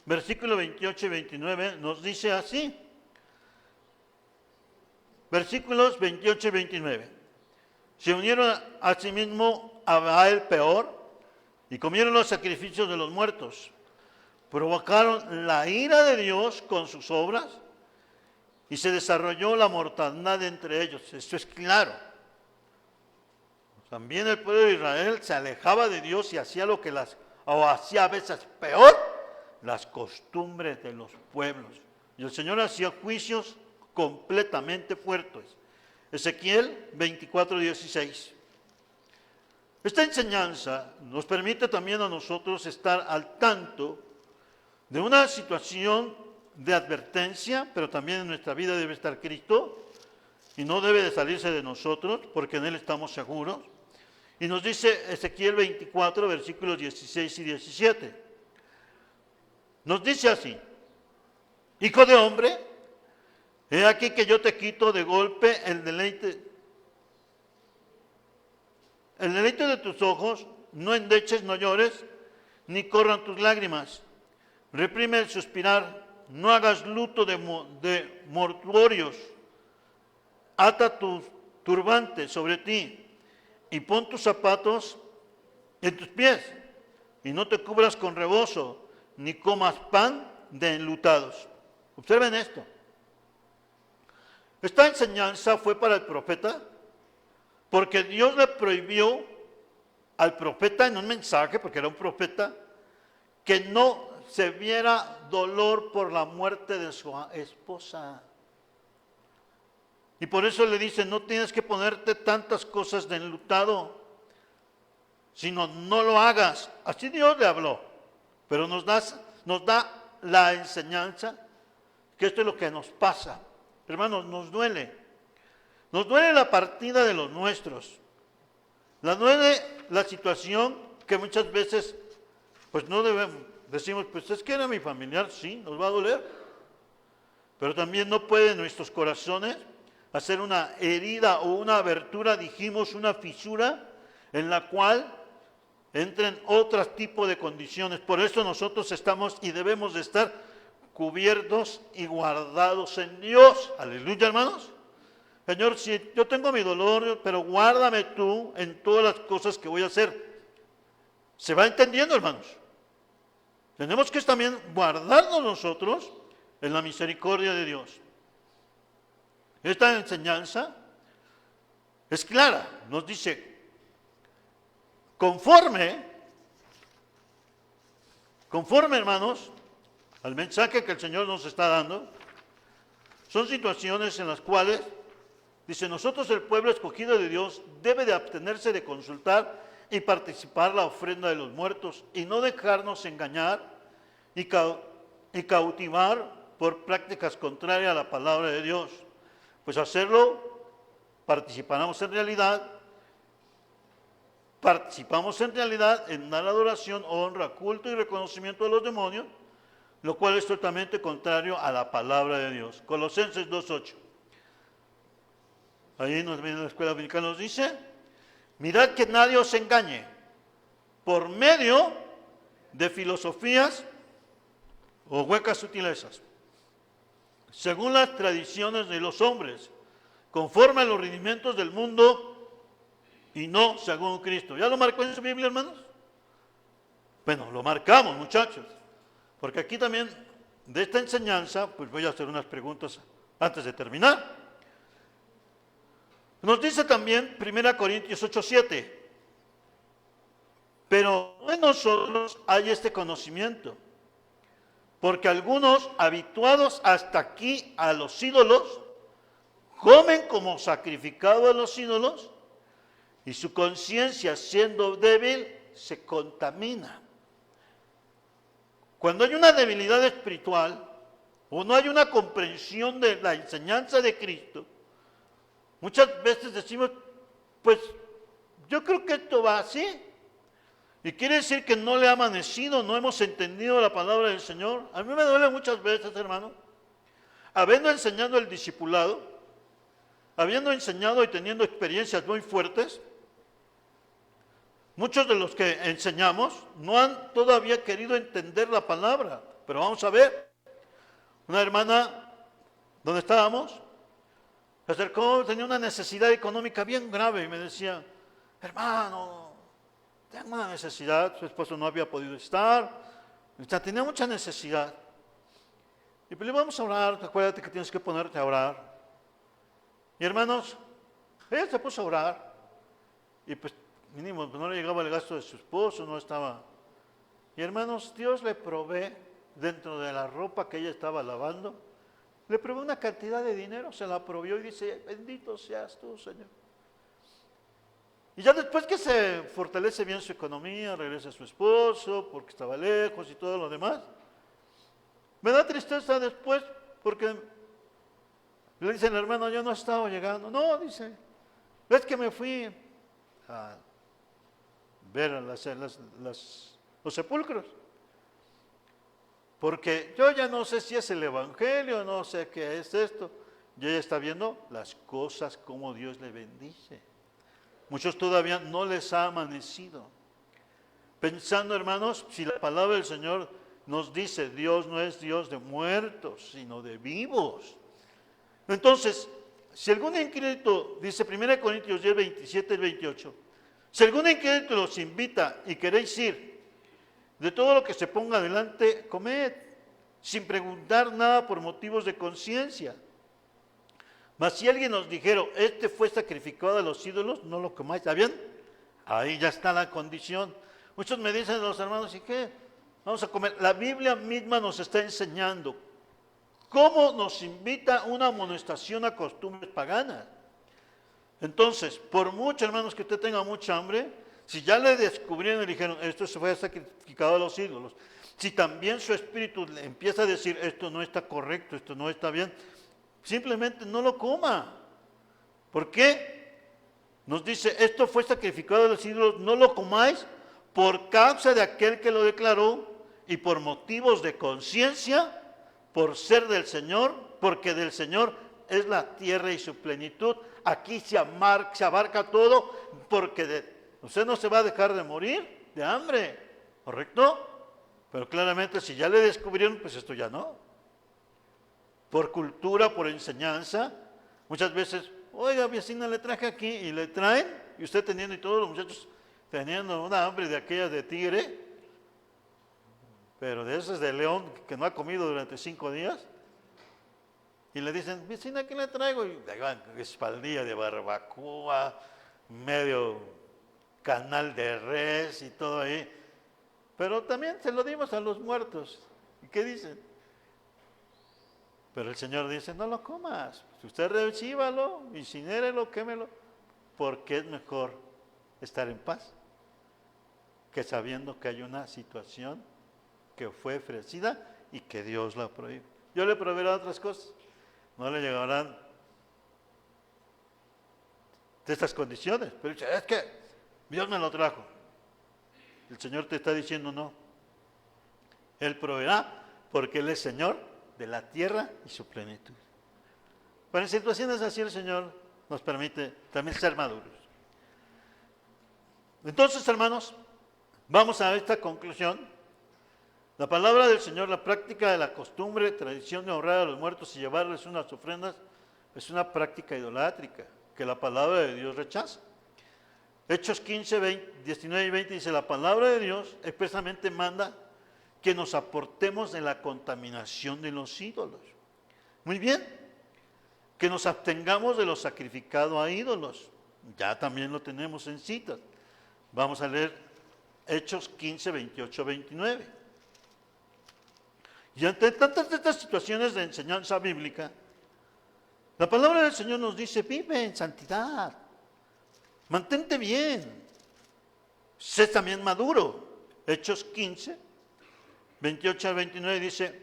versículo 28 y 29, nos dice así, versículos 28 y 29, se unieron a sí mismo a Baal peor, y comieron los sacrificios de los muertos, provocaron la ira de Dios con sus obras, y se desarrolló la mortandad entre ellos. Esto es claro. También el pueblo de Israel se alejaba de Dios y hacía o hacía a veces peor, las costumbres de los pueblos. Y el Señor hacía juicios completamente fuertes. Ezequiel 24:16. Esta enseñanza nos permite también a nosotros estar al tanto de una situación de advertencia, pero también en nuestra vida debe estar Cristo y no debe de salirse de nosotros porque en Él estamos seguros. Y nos dice Ezequiel 24, versículos 16 y 17. Nos dice así: Hijo de hombre, he aquí que yo te quito de golpe el deleite de tus ojos, no endeches, no llores, ni corran tus lágrimas. Reprime el suspirar, no hagas luto de mortuorios. Ata tus turbantes sobre ti y pon tus zapatos en tus pies, y no te cubras con rebozo, ni comas pan de enlutados. Observen esto. Esta enseñanza fue para el profeta, porque Dios le prohibió al profeta en un mensaje, porque era un profeta, que no se viera dolor por la muerte de su esposa. Y por eso le dice, no tienes que ponerte tantas cosas de enlutado, sino no lo hagas. Así Dios le habló, pero nos da la enseñanza que esto es lo que nos pasa. Hermanos, nos duele la partida de los nuestros, nos duele la situación que muchas veces pues no debemos. Decimos, pues es que era mi familiar, sí, nos va a doler. Pero también no puede en nuestros corazones hacer una herida o una abertura, dijimos, una fisura, en la cual entren otro tipo de condiciones. Por eso nosotros estamos y debemos de estar cubiertos y guardados en Dios. Aleluya, hermanos. Señor, si yo tengo mi dolor, pero guárdame tú en todas las cosas que voy a hacer. ¿Se va entendiendo, hermanos? Tenemos que también guardarnos nosotros en la misericordia de Dios. Esta enseñanza es clara, nos dice, conforme hermanos, al mensaje que el Señor nos está dando, son situaciones en las cuales, dice, nosotros el pueblo escogido de Dios debe de abstenerse de consultar y participar la ofrenda de los muertos y no dejarnos engañar y cautivar por prácticas contrarias a la palabra de Dios. Pues hacerlo, participamos en realidad en dar adoración, honra, culto y reconocimiento a los demonios, lo cual es totalmente contrario a la palabra de Dios. Colosenses 2:8. Ahí en la escuela bíblica nos dice, mirad que nadie os engañe por medio de filosofías o huecas sutilezas, según las tradiciones de los hombres, conforme a los rudimientos del mundo y no según Cristo. ¿Ya lo marcó en su Biblia, hermanos? Bueno, lo marcamos, muchachos, porque aquí también de esta enseñanza, pues voy a hacer unas preguntas antes de terminar. Nos dice también 1 Corintios 8:7, pero en nosotros hay este conocimiento, porque algunos habituados hasta aquí a los ídolos comen como sacrificado a los ídolos y su conciencia, siendo débil, se contamina. Cuando hay una debilidad espiritual o no hay una comprensión de la enseñanza de Cristo, muchas veces decimos, pues yo creo que esto va así. Y quiere decir que no le ha amanecido, no hemos entendido la palabra del Señor. A mí me duele muchas veces, hermano, habiendo enseñado el discipulado, habiendo enseñado y teniendo experiencias muy fuertes, muchos de los que enseñamos no han todavía querido entender la palabra. Pero vamos a ver, una hermana, donde estábamos, se acercó, tenía una necesidad económica bien grave y me decía, hermano, tengo una necesidad, su esposo no había podido estar, tenía mucha necesidad. Y pues le vamos a orar, acuérdate que tienes que ponerte a orar. Y hermanos, ella se puso a orar, y pues mínimo, pues no le llegaba el gasto de su esposo, no estaba. Y hermanos, Dios le provee, dentro de la ropa que ella estaba lavando, le provee una cantidad de dinero, se la provió y dice, bendito seas tú, Señor. Y ya después que se fortalece bien su economía, regresa a su esposo, porque estaba lejos y todo lo demás, me da tristeza después, porque le dicen, hermano, yo no he estado llegando. No, dice, es que me fui a ver a los sepulcros, porque yo ya no sé si es el evangelio, no sé qué es esto. Y ella está viendo las cosas como Dios le bendice. Muchos todavía no les ha amanecido. Pensando, hermanos, si la palabra del Señor nos dice, Dios no es Dios de muertos, sino de vivos. Entonces, si algún incrédulo, dice 1 Corintios 10, 27 y 28, si algún incrédulo los invita y queréis ir, de todo lo que se ponga adelante, comed, sin preguntar nada por motivos de conciencia. Mas si alguien nos dijera, este fue sacrificado a los ídolos, no lo comáis. ¿Está bien? Ahí ya está la condición. Muchos me dicen los hermanos, ¿y qué? Vamos a comer. La Biblia misma nos está enseñando cómo nos invita una amonestación a costumbres paganas. Entonces, por mucho, hermanos, que usted tenga mucha hambre, si ya le descubrieron y le dijeron, esto se fue sacrificado a los ídolos, si también su espíritu le empieza a decir, esto no está correcto, esto no está bien, simplemente no lo coma. ¿Por qué? Nos dice, esto fue sacrificado a los ídolos, no lo comáis por causa de aquel que lo declaró y por motivos de conciencia, por ser del Señor, porque del Señor es la tierra y su plenitud. Aquí se abarca todo, porque usted no se va a dejar de morir de hambre, ¿correcto? Pero claramente si ya le descubrieron, pues esto ya no. Por cultura, por enseñanza, muchas veces, oiga, vecina, le traje aquí, y le traen, y usted teniendo, y todos los muchachos teniendo una hambre de aquella de tigre, pero de esas de león que no ha comido durante 5 días, y le dicen, vecina, ¿qué le traigo? Y le van espaldilla de barbacoa, medio canal de res y todo ahí, pero también se lo dimos a los muertos. ¿Y qué dicen? Pero el Señor dice, no lo comas, usted recíbalo, incinérelo, quémelo, porque es mejor estar en paz que sabiendo que hay una situación que fue ofrecida y que Dios la prohíbe. Yo le proveeré otras cosas, no le llegarán de estas condiciones, pero dice, es que Dios me lo trajo. El Señor te está diciendo no, Él proveerá porque Él es Señor de la tierra y su plenitud. Pero en situaciones así el Señor nos permite también ser maduros. Entonces, hermanos, vamos a esta conclusión. La palabra del Señor, la práctica de la costumbre, tradición de honrar a los muertos y llevarles unas ofrendas, es una práctica idolátrica que la palabra de Dios rechaza. Hechos 15, 19 y 20 dice, la palabra de Dios expresamente manda que nos aportemos de la contaminación de los ídolos. Muy bien, que nos abstengamos de lo sacrificado a ídolos. Ya también lo tenemos en citas. Vamos a leer Hechos 15, 28, 29. Y ante tantas de estas situaciones de enseñanza bíblica, La palabra del Señor nos dice, vive en santidad, mantente bien, sé también maduro. Hechos 15, 28 al 29 dice,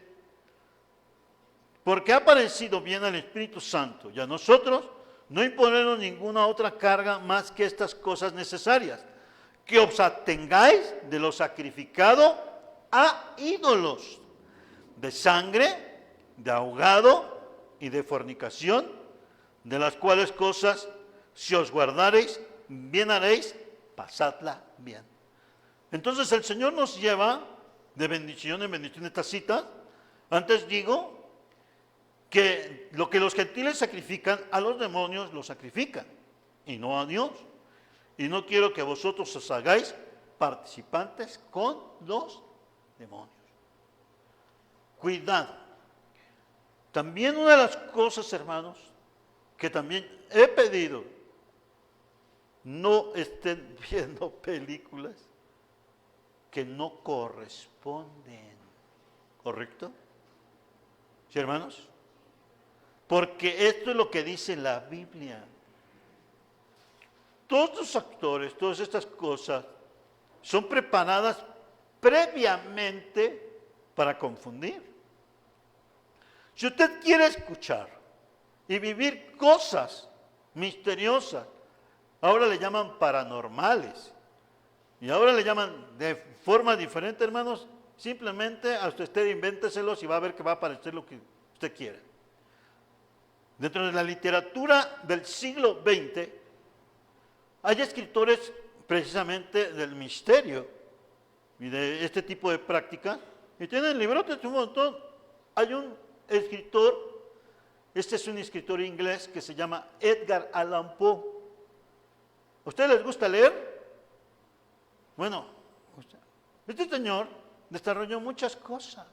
porque ha parecido bien al Espíritu Santo y a nosotros no imponernos ninguna otra carga más que estas cosas necesarias, que os atengáis de lo sacrificado a ídolos, de sangre, de ahogado y de fornicación, de las cuales cosas, si os guardareis, bien haréis, pasadla bien. Entonces el Señor nos lleva de bendición en bendición esta cita. Antes digo que lo que los gentiles sacrifican, a los demonios lo sacrifican, y no a Dios. Y no quiero que vosotros os hagáis participantes con los demonios. Cuidado. También una de las cosas, hermanos, que también he pedido, no estén viendo películas que no corresponden. ¿Correcto? ¿Sí, hermanos? Porque esto es lo que dice la Biblia. Todos los actores, todas estas cosas, son preparadas previamente para confundir. Si usted quiere escuchar y vivir cosas misteriosas, ahora le llaman paranormales, y ahora le llaman de forma diferente, hermanos, simplemente a usted invénteselos y va a ver que va a aparecer lo que usted quiere. Dentro de la literatura del siglo XX, hay escritores precisamente del misterio y de este tipo de prácticas, y tienen librotes un montón. Hay un escritor, este es un escritor inglés que se llama Edgar Allan Poe. ¿A ustedes les gusta leer? Bueno, este señor desarrolló muchas cosas,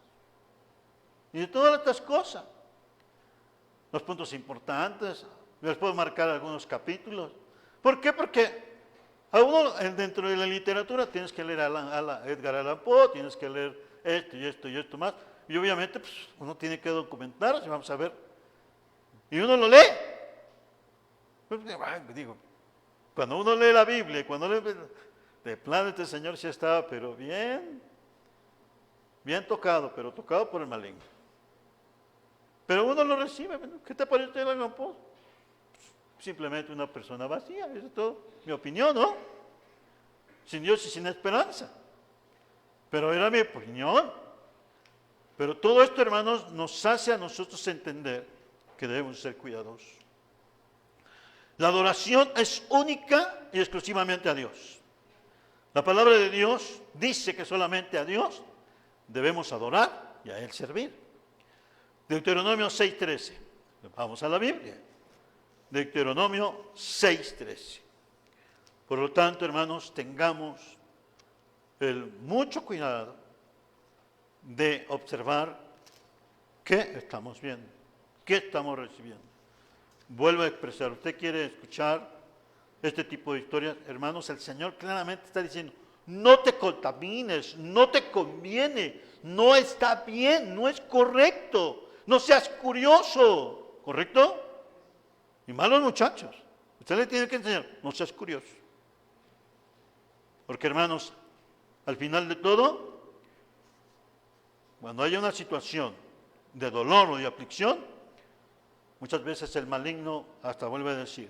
y de todas estas cosas, los puntos importantes, les puedo marcar algunos capítulos. ¿Por qué? Porque a uno dentro de la literatura tienes que leer a Edgar Allan Poe, tienes que leer esto y esto y esto más, y obviamente pues, uno tiene que documentarse, vamos a ver, y uno lo lee. Pues, digo, cuando uno lee la Biblia, cuando lee, de plano este señor sí estaba, pero bien tocado, pero tocado por el maligno. Pero uno lo recibe. ¿Qué te parece el Allan Poe? Simplemente una persona vacía, eso es todo. Mi opinión, ¿no? Sin Dios y sin esperanza. Pero era mi opinión. Pero todo esto, hermanos, nos hace a nosotros entender que debemos ser cuidadosos. La adoración es única y exclusivamente a Dios. La palabra de Dios dice que solamente a Dios debemos adorar y a Él servir. Deuteronomio 6:13. Vamos a la Biblia. Deuteronomio 6:13. Por lo tanto, hermanos, tengamos mucho cuidado de observar qué estamos viendo, qué estamos recibiendo. Vuelvo a expresar, usted quiere escuchar este tipo de historias, hermanos, el Señor claramente está diciendo, no te contamines, no te conviene, no está bien, no es correcto. No seas curioso, ¿correcto? Y malos muchachos. Usted le tiene que enseñar, no seas curioso. Porque, hermanos, al final de todo, cuando hay una situación de dolor o de aflicción, muchas veces el maligno hasta vuelve a decir,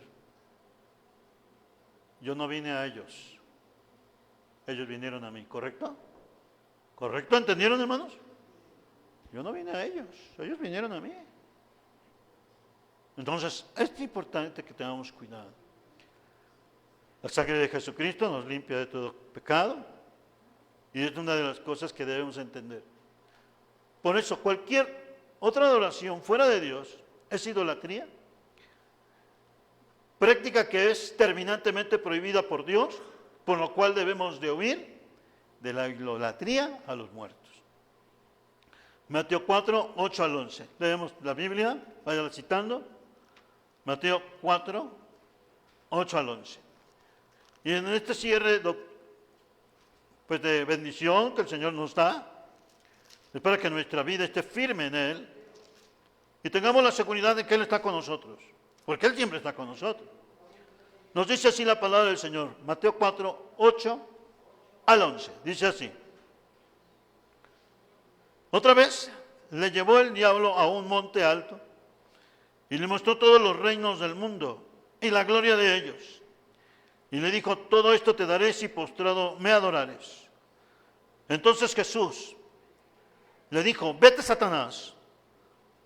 yo no vine a ellos, ellos vinieron a mí, ¿correcto? ¿Correcto? ¿Entendieron, hermanos? Yo no vine a ellos vinieron a mí. Entonces, es importante que tengamos cuidado. La sangre de Jesucristo nos limpia de todo pecado y es una de las cosas que debemos entender. Por eso, cualquier otra adoración fuera de Dios es idolatría, práctica que es terminantemente prohibida por Dios, por lo cual debemos de huir de la idolatría a los muertos. Mateo 4, 8 al 11. Leemos la Biblia, váyala citando. Mateo 4, 8 al 11. Y en este cierre pues de bendición que el Señor nos da, es para que nuestra vida esté firme en Él y tengamos la seguridad de que Él está con nosotros, porque Él siempre está con nosotros. Nos dice así la palabra del Señor, Mateo 4, 8 al 11, dice así. Otra vez le llevó el diablo a un monte alto y le mostró todos los reinos del mundo y la gloria de ellos. Y le dijo, todo esto te daré si postrado me adorares. Entonces Jesús le dijo, vete, Satanás,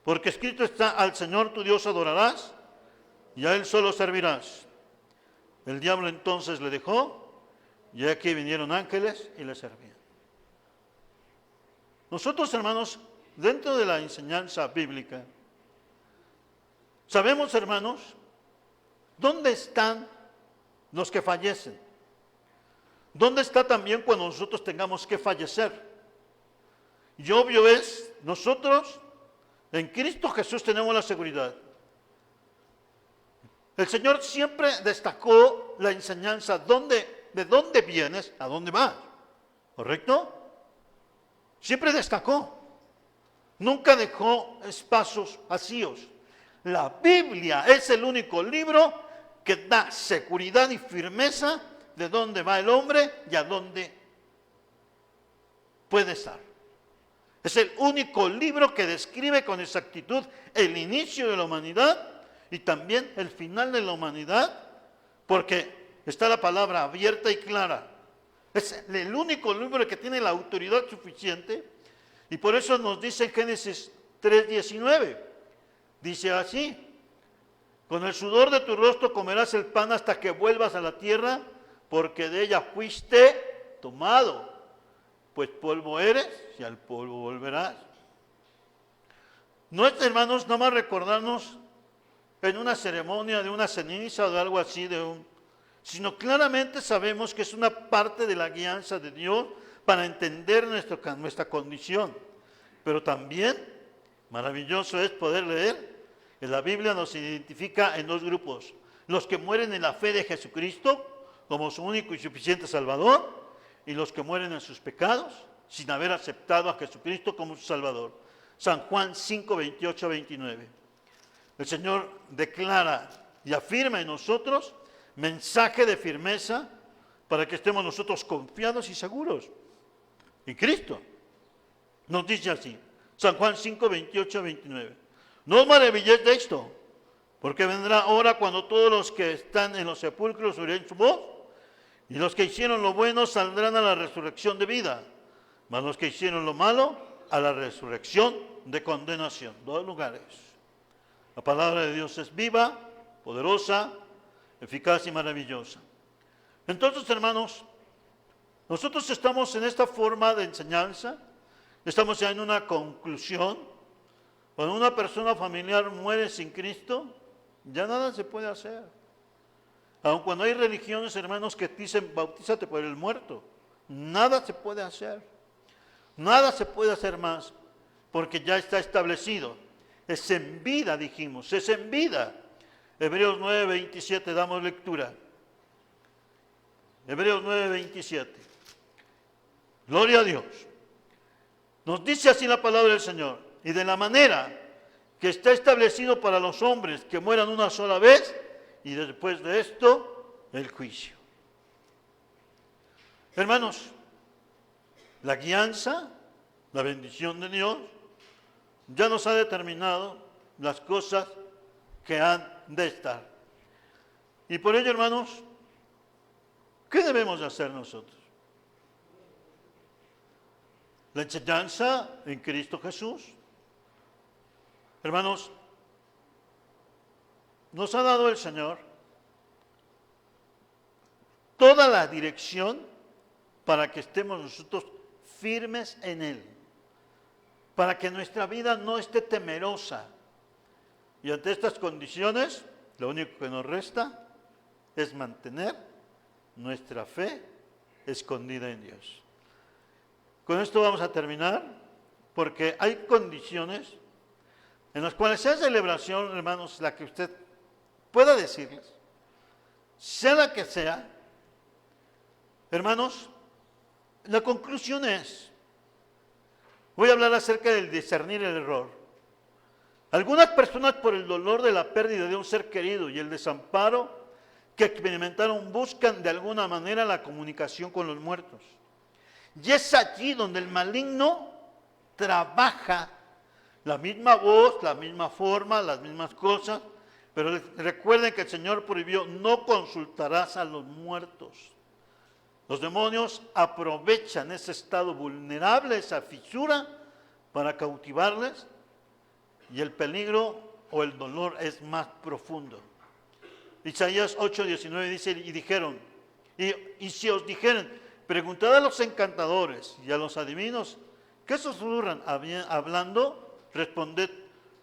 porque escrito está, al Señor tu Dios adorarás y a Él solo servirás. El diablo entonces le dejó y aquí vinieron ángeles y le servían. Nosotros, hermanos, dentro de la enseñanza bíblica, sabemos, hermanos, dónde están los que fallecen. ¿Dónde está también cuando nosotros tengamos que fallecer? Y obvio es, nosotros en Cristo Jesús tenemos la seguridad. El Señor siempre destacó la enseñanza de dónde vienes, a dónde vas. ¿Correcto? Siempre destacó. Nunca dejó espacios vacíos. La Biblia es el único libro que da seguridad y firmeza de dónde va el hombre y a dónde puede estar. Es el único libro que describe con exactitud el inicio de la humanidad y también el final de la humanidad, porque está la palabra abierta y clara. Es el único libro que tiene la autoridad suficiente, y por eso nos dice en Génesis 3:19, dice así, con el sudor de tu rostro comerás el pan hasta que vuelvas a la tierra, porque de ella fuiste tomado, pues polvo eres y al polvo volverás. No es, hermanos, nada más recordarnos en una ceremonia de una ceniza o de algo así, sino claramente sabemos que es una parte de la guianza de Dios para entender nuestra condición. Pero también maravilloso es poder leer que la Biblia nos identifica en dos grupos: los que mueren en la fe de Jesucristo como su único y suficiente Salvador, y los que mueren en sus pecados sin haber aceptado a Jesucristo como su Salvador. San Juan 5, 28, 29. El Señor declara y afirma en nosotros mensaje de firmeza para que estemos nosotros confiados y seguros en Cristo. Nos dice así, San Juan 5, 28, 29. No os maravilléis de esto, porque vendrá hora cuando todos los que están en los sepulcros oirán su voz, y los que hicieron lo bueno saldrán a la resurrección de vida, mas los que hicieron lo malo a la resurrección de condenación. Dos lugares. La palabra de Dios es viva, poderosa, eficaz y maravillosa. Entonces, hermanos, nosotros estamos en esta forma de enseñanza, estamos ya en una conclusión. Cuando una persona familiar muere sin Cristo, ya nada se puede hacer. Aun cuando hay religiones, hermanos, que dicen, bautízate por el muerto, nada se puede hacer. Nada se puede hacer más, porque ya está establecido. Es en vida, dijimos, es en vida. Hebreos 9, 27, damos lectura. Hebreos 9, 27. Gloria a Dios. Nos dice así la palabra del Señor. Y de la manera que está establecido para los hombres que mueran una sola vez, y después de esto, el juicio. Hermanos, la guianza, la bendición de Dios, ya nos ha determinado las cosas que han de estar. Y por ello, hermanos, ¿qué debemos de hacer nosotros? La enseñanza en Cristo Jesús. Hermanos, nos ha dado el Señor toda la dirección para que estemos nosotros firmes en Él, para que nuestra vida no esté temerosa. Y ante estas condiciones, lo único que nos resta es mantener nuestra fe escondida en Dios. Con esto vamos a terminar, porque hay condiciones en las cuales sea celebración, hermanos, la que usted pueda decirles, sea la que sea, hermanos, la conclusión es, voy a hablar acerca del discernir el error. Algunas personas por el dolor de la pérdida de un ser querido y el desamparo que experimentaron buscan de alguna manera la comunicación con los muertos. Y es allí donde el maligno trabaja la misma voz, la misma forma, las mismas cosas, pero recuerden que el Señor prohibió: no consultarás a los muertos. Los demonios aprovechan ese estado vulnerable, esa fisura, para cautivarles, y el peligro o el dolor es más profundo. Isaías 8:19 dice: y dijeron, y si os dijeren, preguntad a los encantadores y a los adivinos, ¿qué susurran hablando? Responded: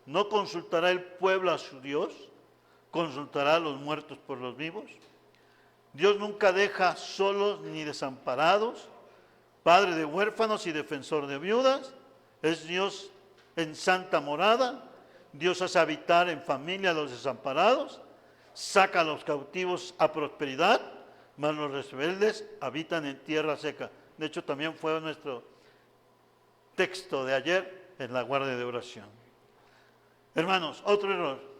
¿no consultará el pueblo a su Dios? ¿Consultará a los muertos por los vivos? Dios nunca deja solos ni desamparados, Padre de huérfanos y defensor de viudas. Es Dios en santa morada. Dios hace habitar en familia a los desamparados, saca a los cautivos a prosperidad, mas los rebeldes habitan en tierra seca. De hecho, también fue nuestro texto de ayer en la guardia de oración. Hermanos, otro error.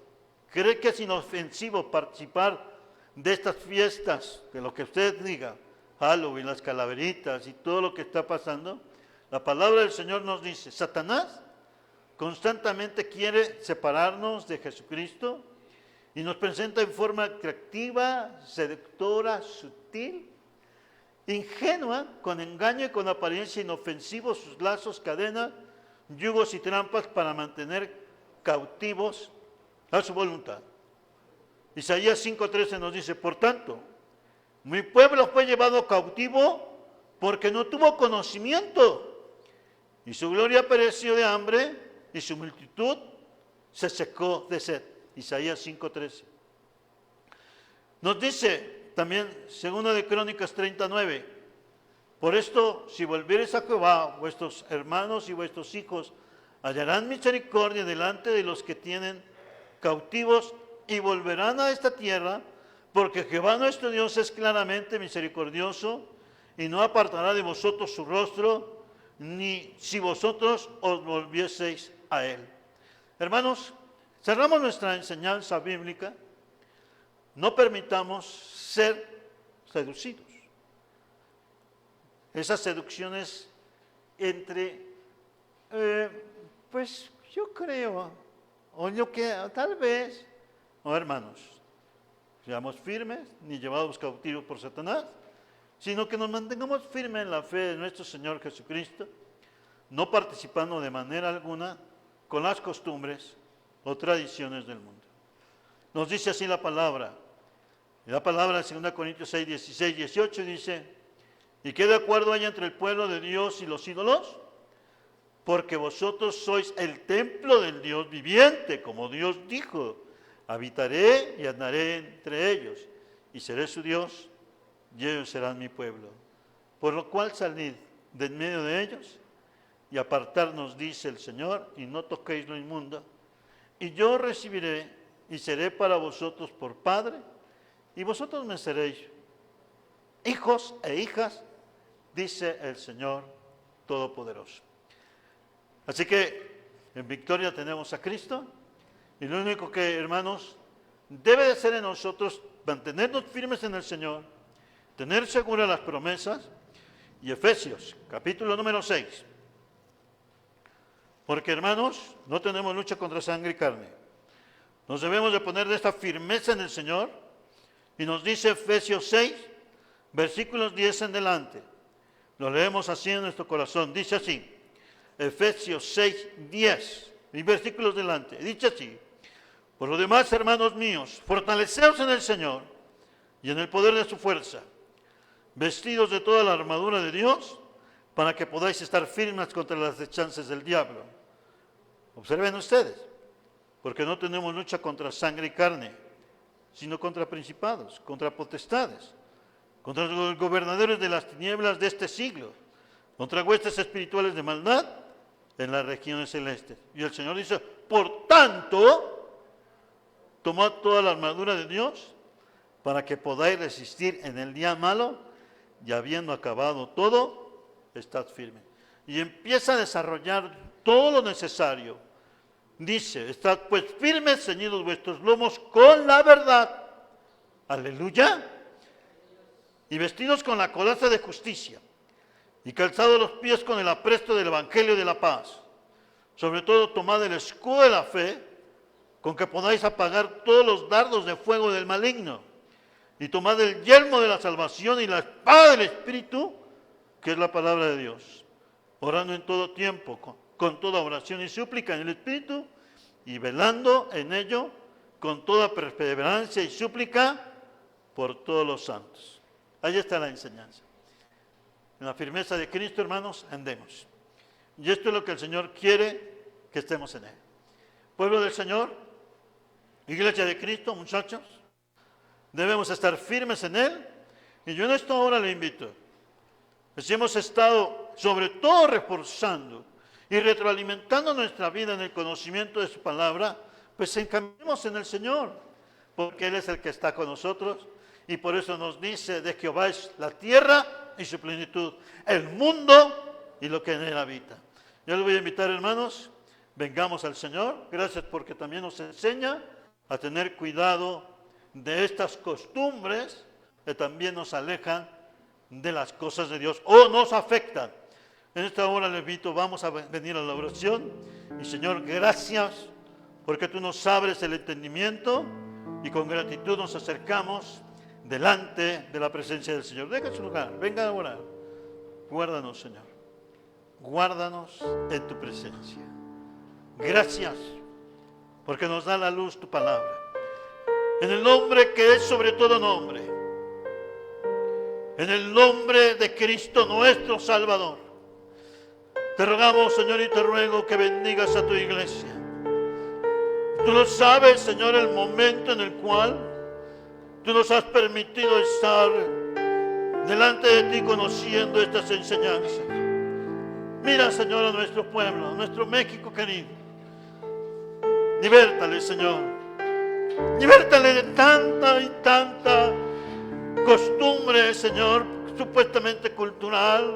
¿Cree que es inofensivo participar de estas fiestas, de lo que usted diga, Halloween, las calaveritas y todo lo que está pasando? La palabra del Señor nos dice: Satanás constantemente quiere separarnos de Jesucristo y nos presenta en forma atractiva, seductora, sutil, ingenua, con engaño y con apariencia inofensiva, sus lazos, cadenas, yugos y trampas para mantener cautivos a su voluntad. Isaías 5:13 nos dice: por tanto, mi pueblo fue llevado cautivo porque no tuvo conocimiento, y su gloria pereció de hambre, y su multitud se secó de sed. Isaías 5:13. Nos dice también, 2 de Crónicas 39, por esto, si volviereis a Jehová, vuestros hermanos y vuestros hijos hallarán misericordia delante de los que tienen cautivos, y volverán a esta tierra, porque Jehová nuestro Dios es claramente misericordioso, y no apartará de vosotros su rostro, ni si vosotros os volvieseis a él. Hermanos, cerramos nuestra enseñanza bíblica. No permitamos ser seducidos. Esas seducciones entre, pues yo creo, o yo que tal vez, no, hermanos, seamos firmes, ni llevados cautivos por Satanás, sino que nos mantengamos firmes en la fe de nuestro Señor Jesucristo, no participando de manera alguna con las costumbres o tradiciones del mundo. Nos dice así la palabra. Y la palabra en 2 Corintios 6, 16, 18 dice: ¿y qué de acuerdo hay entre el pueblo de Dios y los ídolos? Porque vosotros sois el templo del Dios viviente, como Dios dijo: habitaré y andaré entre ellos, y seré su Dios, y ellos serán mi pueblo. Por lo cual salid de en medio de ellos, y apartarnos, dice el Señor, y no toquéis lo inmundo, y yo recibiré, y seré para vosotros por Padre, y vosotros me seréis hijos e hijas, dice el Señor Todopoderoso. Así que en victoria tenemos a Cristo, y lo único que, hermanos, debe de ser en nosotros mantenernos firmes en el Señor, tener seguras las promesas. Y Efesios, capítulo número 6. Porque, hermanos, no tenemos lucha contra sangre y carne. Nos debemos de poner de esta firmeza en el Señor. Y nos dice Efesios 6, versículos 10 en adelante. Lo leemos así en nuestro corazón. Dice así, Efesios 6, 10. Y versículos delante. Dice así: por lo demás, hermanos míos, fortaleceos en el Señor y en el poder de su fuerza, vestidos de toda la armadura de Dios, para que podáis estar firmes contra las acechanzas del diablo. Observen ustedes, porque no tenemos lucha contra sangre y carne, sino contra principados, contra potestades, contra los gobernadores de las tinieblas de este siglo, contra huestes espirituales de maldad en las regiones celestes. Y el Señor dice: por tanto, tomad toda la armadura de Dios para que podáis resistir en el día malo, y habiendo acabado todo, estad firme. Y empieza a desarrollar todo lo necesario dice, estad pues firmes, ceñidos vuestros lomos con la verdad. Aleluya. Y vestidos con la coraza de justicia, y calzados los pies con el apresto del evangelio de la paz. Sobre todo tomad el escudo de la fe, con que podáis apagar todos los dardos de fuego del maligno. Y tomad el yelmo de la salvación y la espada del Espíritu, que es la palabra de Dios. Orando en todo tiempo, con toda oración y súplica en el Espíritu, y velando en ello con toda perseverancia y súplica por todos los santos. Ahí está la enseñanza. En la firmeza de Cristo, hermanos, andemos. Y esto es lo que el Señor quiere que estemos en Él. Pueblo del Señor, Iglesia de Cristo, muchachos, debemos estar firmes en Él. Y yo en esta hora le invito, si hemos estado sobre todo reforzando y retroalimentando nuestra vida en el conocimiento de su palabra, pues encaminemos en el Señor, porque Él es el que está con nosotros, y por eso nos dice: de Jehová es la tierra y su plenitud, el mundo y lo que en él habita. Yo les voy a invitar, hermanos, vengamos al Señor. Gracias porque también nos enseña a tener cuidado de estas costumbres que también nos alejan de las cosas de Dios o nos afectan. En esta hora les invito, vamos a venir a la oración. Y Señor, gracias porque tú nos abres el entendimiento y con gratitud nos acercamos delante de la presencia del Señor. Deja su lugar, venga a orar. Guárdanos, Señor. Guárdanos en tu presencia. Gracias porque nos da la luz tu palabra. En el nombre que es sobre todo nombre. En el nombre de Cristo nuestro Salvador. Te rogamos, Señor, y te ruego que bendigas a tu iglesia. Tú lo sabes, Señor, el momento en el cual tú nos has permitido estar delante de ti conociendo estas enseñanzas. Mira, Señor, a nuestro pueblo, a nuestro México querido. Libértale, Señor. Libértale de tanta y tanta costumbre, Señor, supuestamente cultural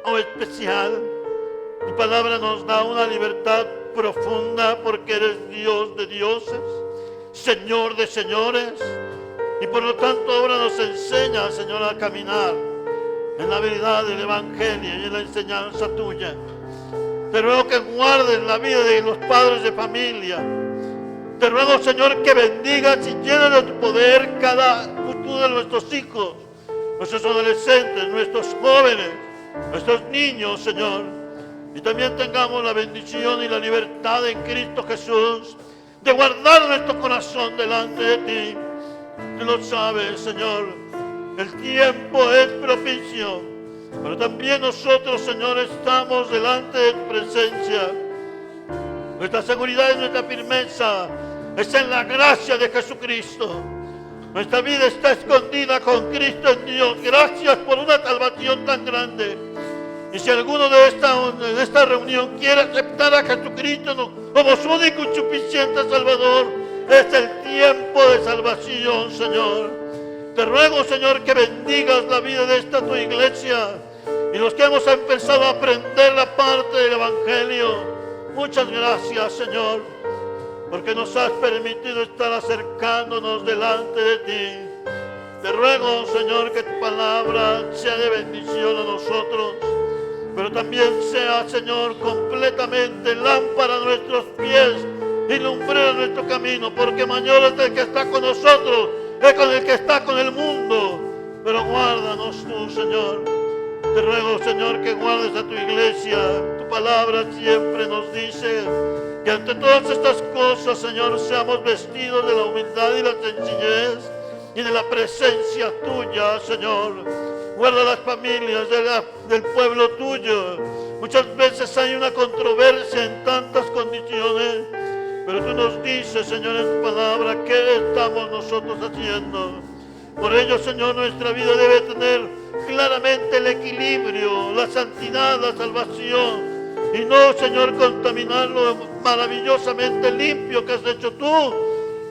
o especial. Tu palabra nos da una libertad profunda porque eres Dios de dioses, Señor de señores. Y por lo tanto ahora nos enseña, Señor, a caminar en la verdad del Evangelio y en la enseñanza tuya. Te ruego que guardes la vida de los padres de familia. Te ruego, Señor, que bendigas y llenes de tu poder cada futuro de nuestros hijos, nuestros adolescentes, nuestros jóvenes, nuestros niños, Señor. Y también tengamos la bendición y la libertad en Cristo Jesús de guardar nuestro corazón delante de ti. Tú lo sabes, Señor, el tiempo es propicio, pero también nosotros, Señor, estamos delante de tu presencia. Nuestra seguridad y nuestra firmeza está en la gracia de Jesucristo. Nuestra vida está escondida con Cristo en Dios. Gracias por una salvación tan grande. Y si alguno de esta reunión quiere aceptar a Jesucristo como su único y suficiente Salvador, es el tiempo de salvación, Señor. Te ruego, Señor, que bendigas la vida de esta tu iglesia y los que hemos empezado a aprender la parte del Evangelio. Muchas gracias, Señor, porque nos has permitido estar acercándonos delante de ti. Te ruego, Señor, que tu palabra sea de bendición a nosotros, pero también sea, Señor, completamente lámpara a nuestros pies y lumbrera nuestro camino, porque mayor es el que está con nosotros que con el que está con el mundo. Pero guárdanos tú, Señor. Te ruego, Señor, que guardes a tu iglesia. Tu palabra siempre nos dice que ante todas estas cosas, Señor, seamos vestidos de la humildad y la sencillez y de la presencia tuya, Señor. Guarda las familias del pueblo tuyo. Muchas veces hay una controversia en tantas condiciones, pero tú nos dices, Señor, en tu palabra, ¿qué estamos nosotros haciendo? Por ello, Señor, nuestra vida debe tener claramente el equilibrio, la santidad, la salvación, y no, Señor, contaminar lo maravillosamente limpio que has hecho tú,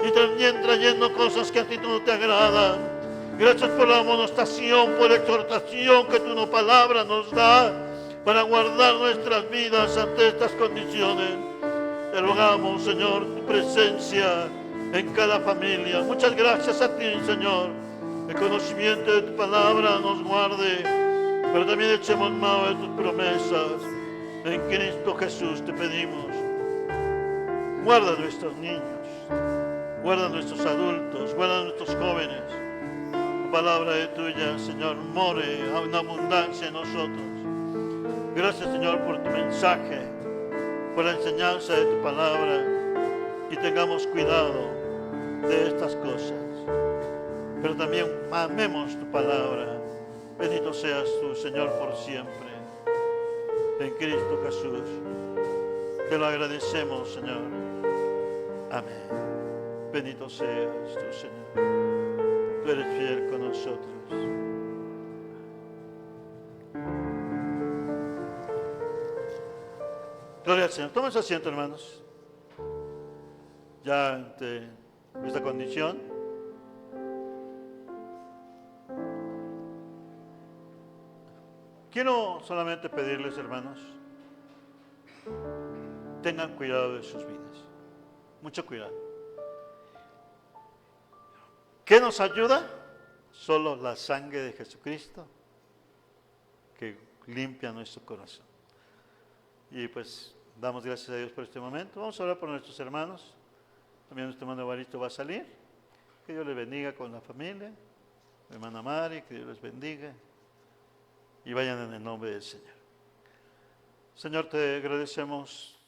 y también trayendo cosas que a ti no te agradan. Gracias por la amonestación, por la exhortación que tu palabra nos da para guardar nuestras vidas ante estas condiciones. Te rogamos, Señor, tu presencia en cada familia. Muchas gracias a ti, Señor. El conocimiento de tu palabra nos guarde, pero también echemos mano de tus promesas. En Cristo Jesús te pedimos. Guarda a nuestros niños, guarda a nuestros adultos, guarda a nuestros jóvenes. La palabra de tuya, Señor, more en abundancia en nosotros. Gracias, Señor, por tu mensaje, por la enseñanza de tu palabra, y tengamos cuidado de estas cosas. Pero también amemos tu palabra. Bendito seas tú, Señor, por siempre. En Cristo Jesús. Te lo agradecemos, Señor. Amén. Bendito seas tú, Señor. Tú eres fiel con nosotros. Gloria al Señor. Tomen su asiento, hermanos. Ya ante esta condición, quiero solamente pedirles, hermanos, tengan cuidado de sus vidas. Mucho cuidado. ¿Qué nos ayuda? Solo la sangre de Jesucristo, que limpia nuestro corazón. Y pues damos gracias a Dios por este momento. Vamos a orar por nuestros hermanos. También nuestro hermano Evaristo va a salir. Que Dios les bendiga con la familia. Mi hermana Mari, que Dios les bendiga. Y vayan en el nombre del Señor. Señor, te agradecemos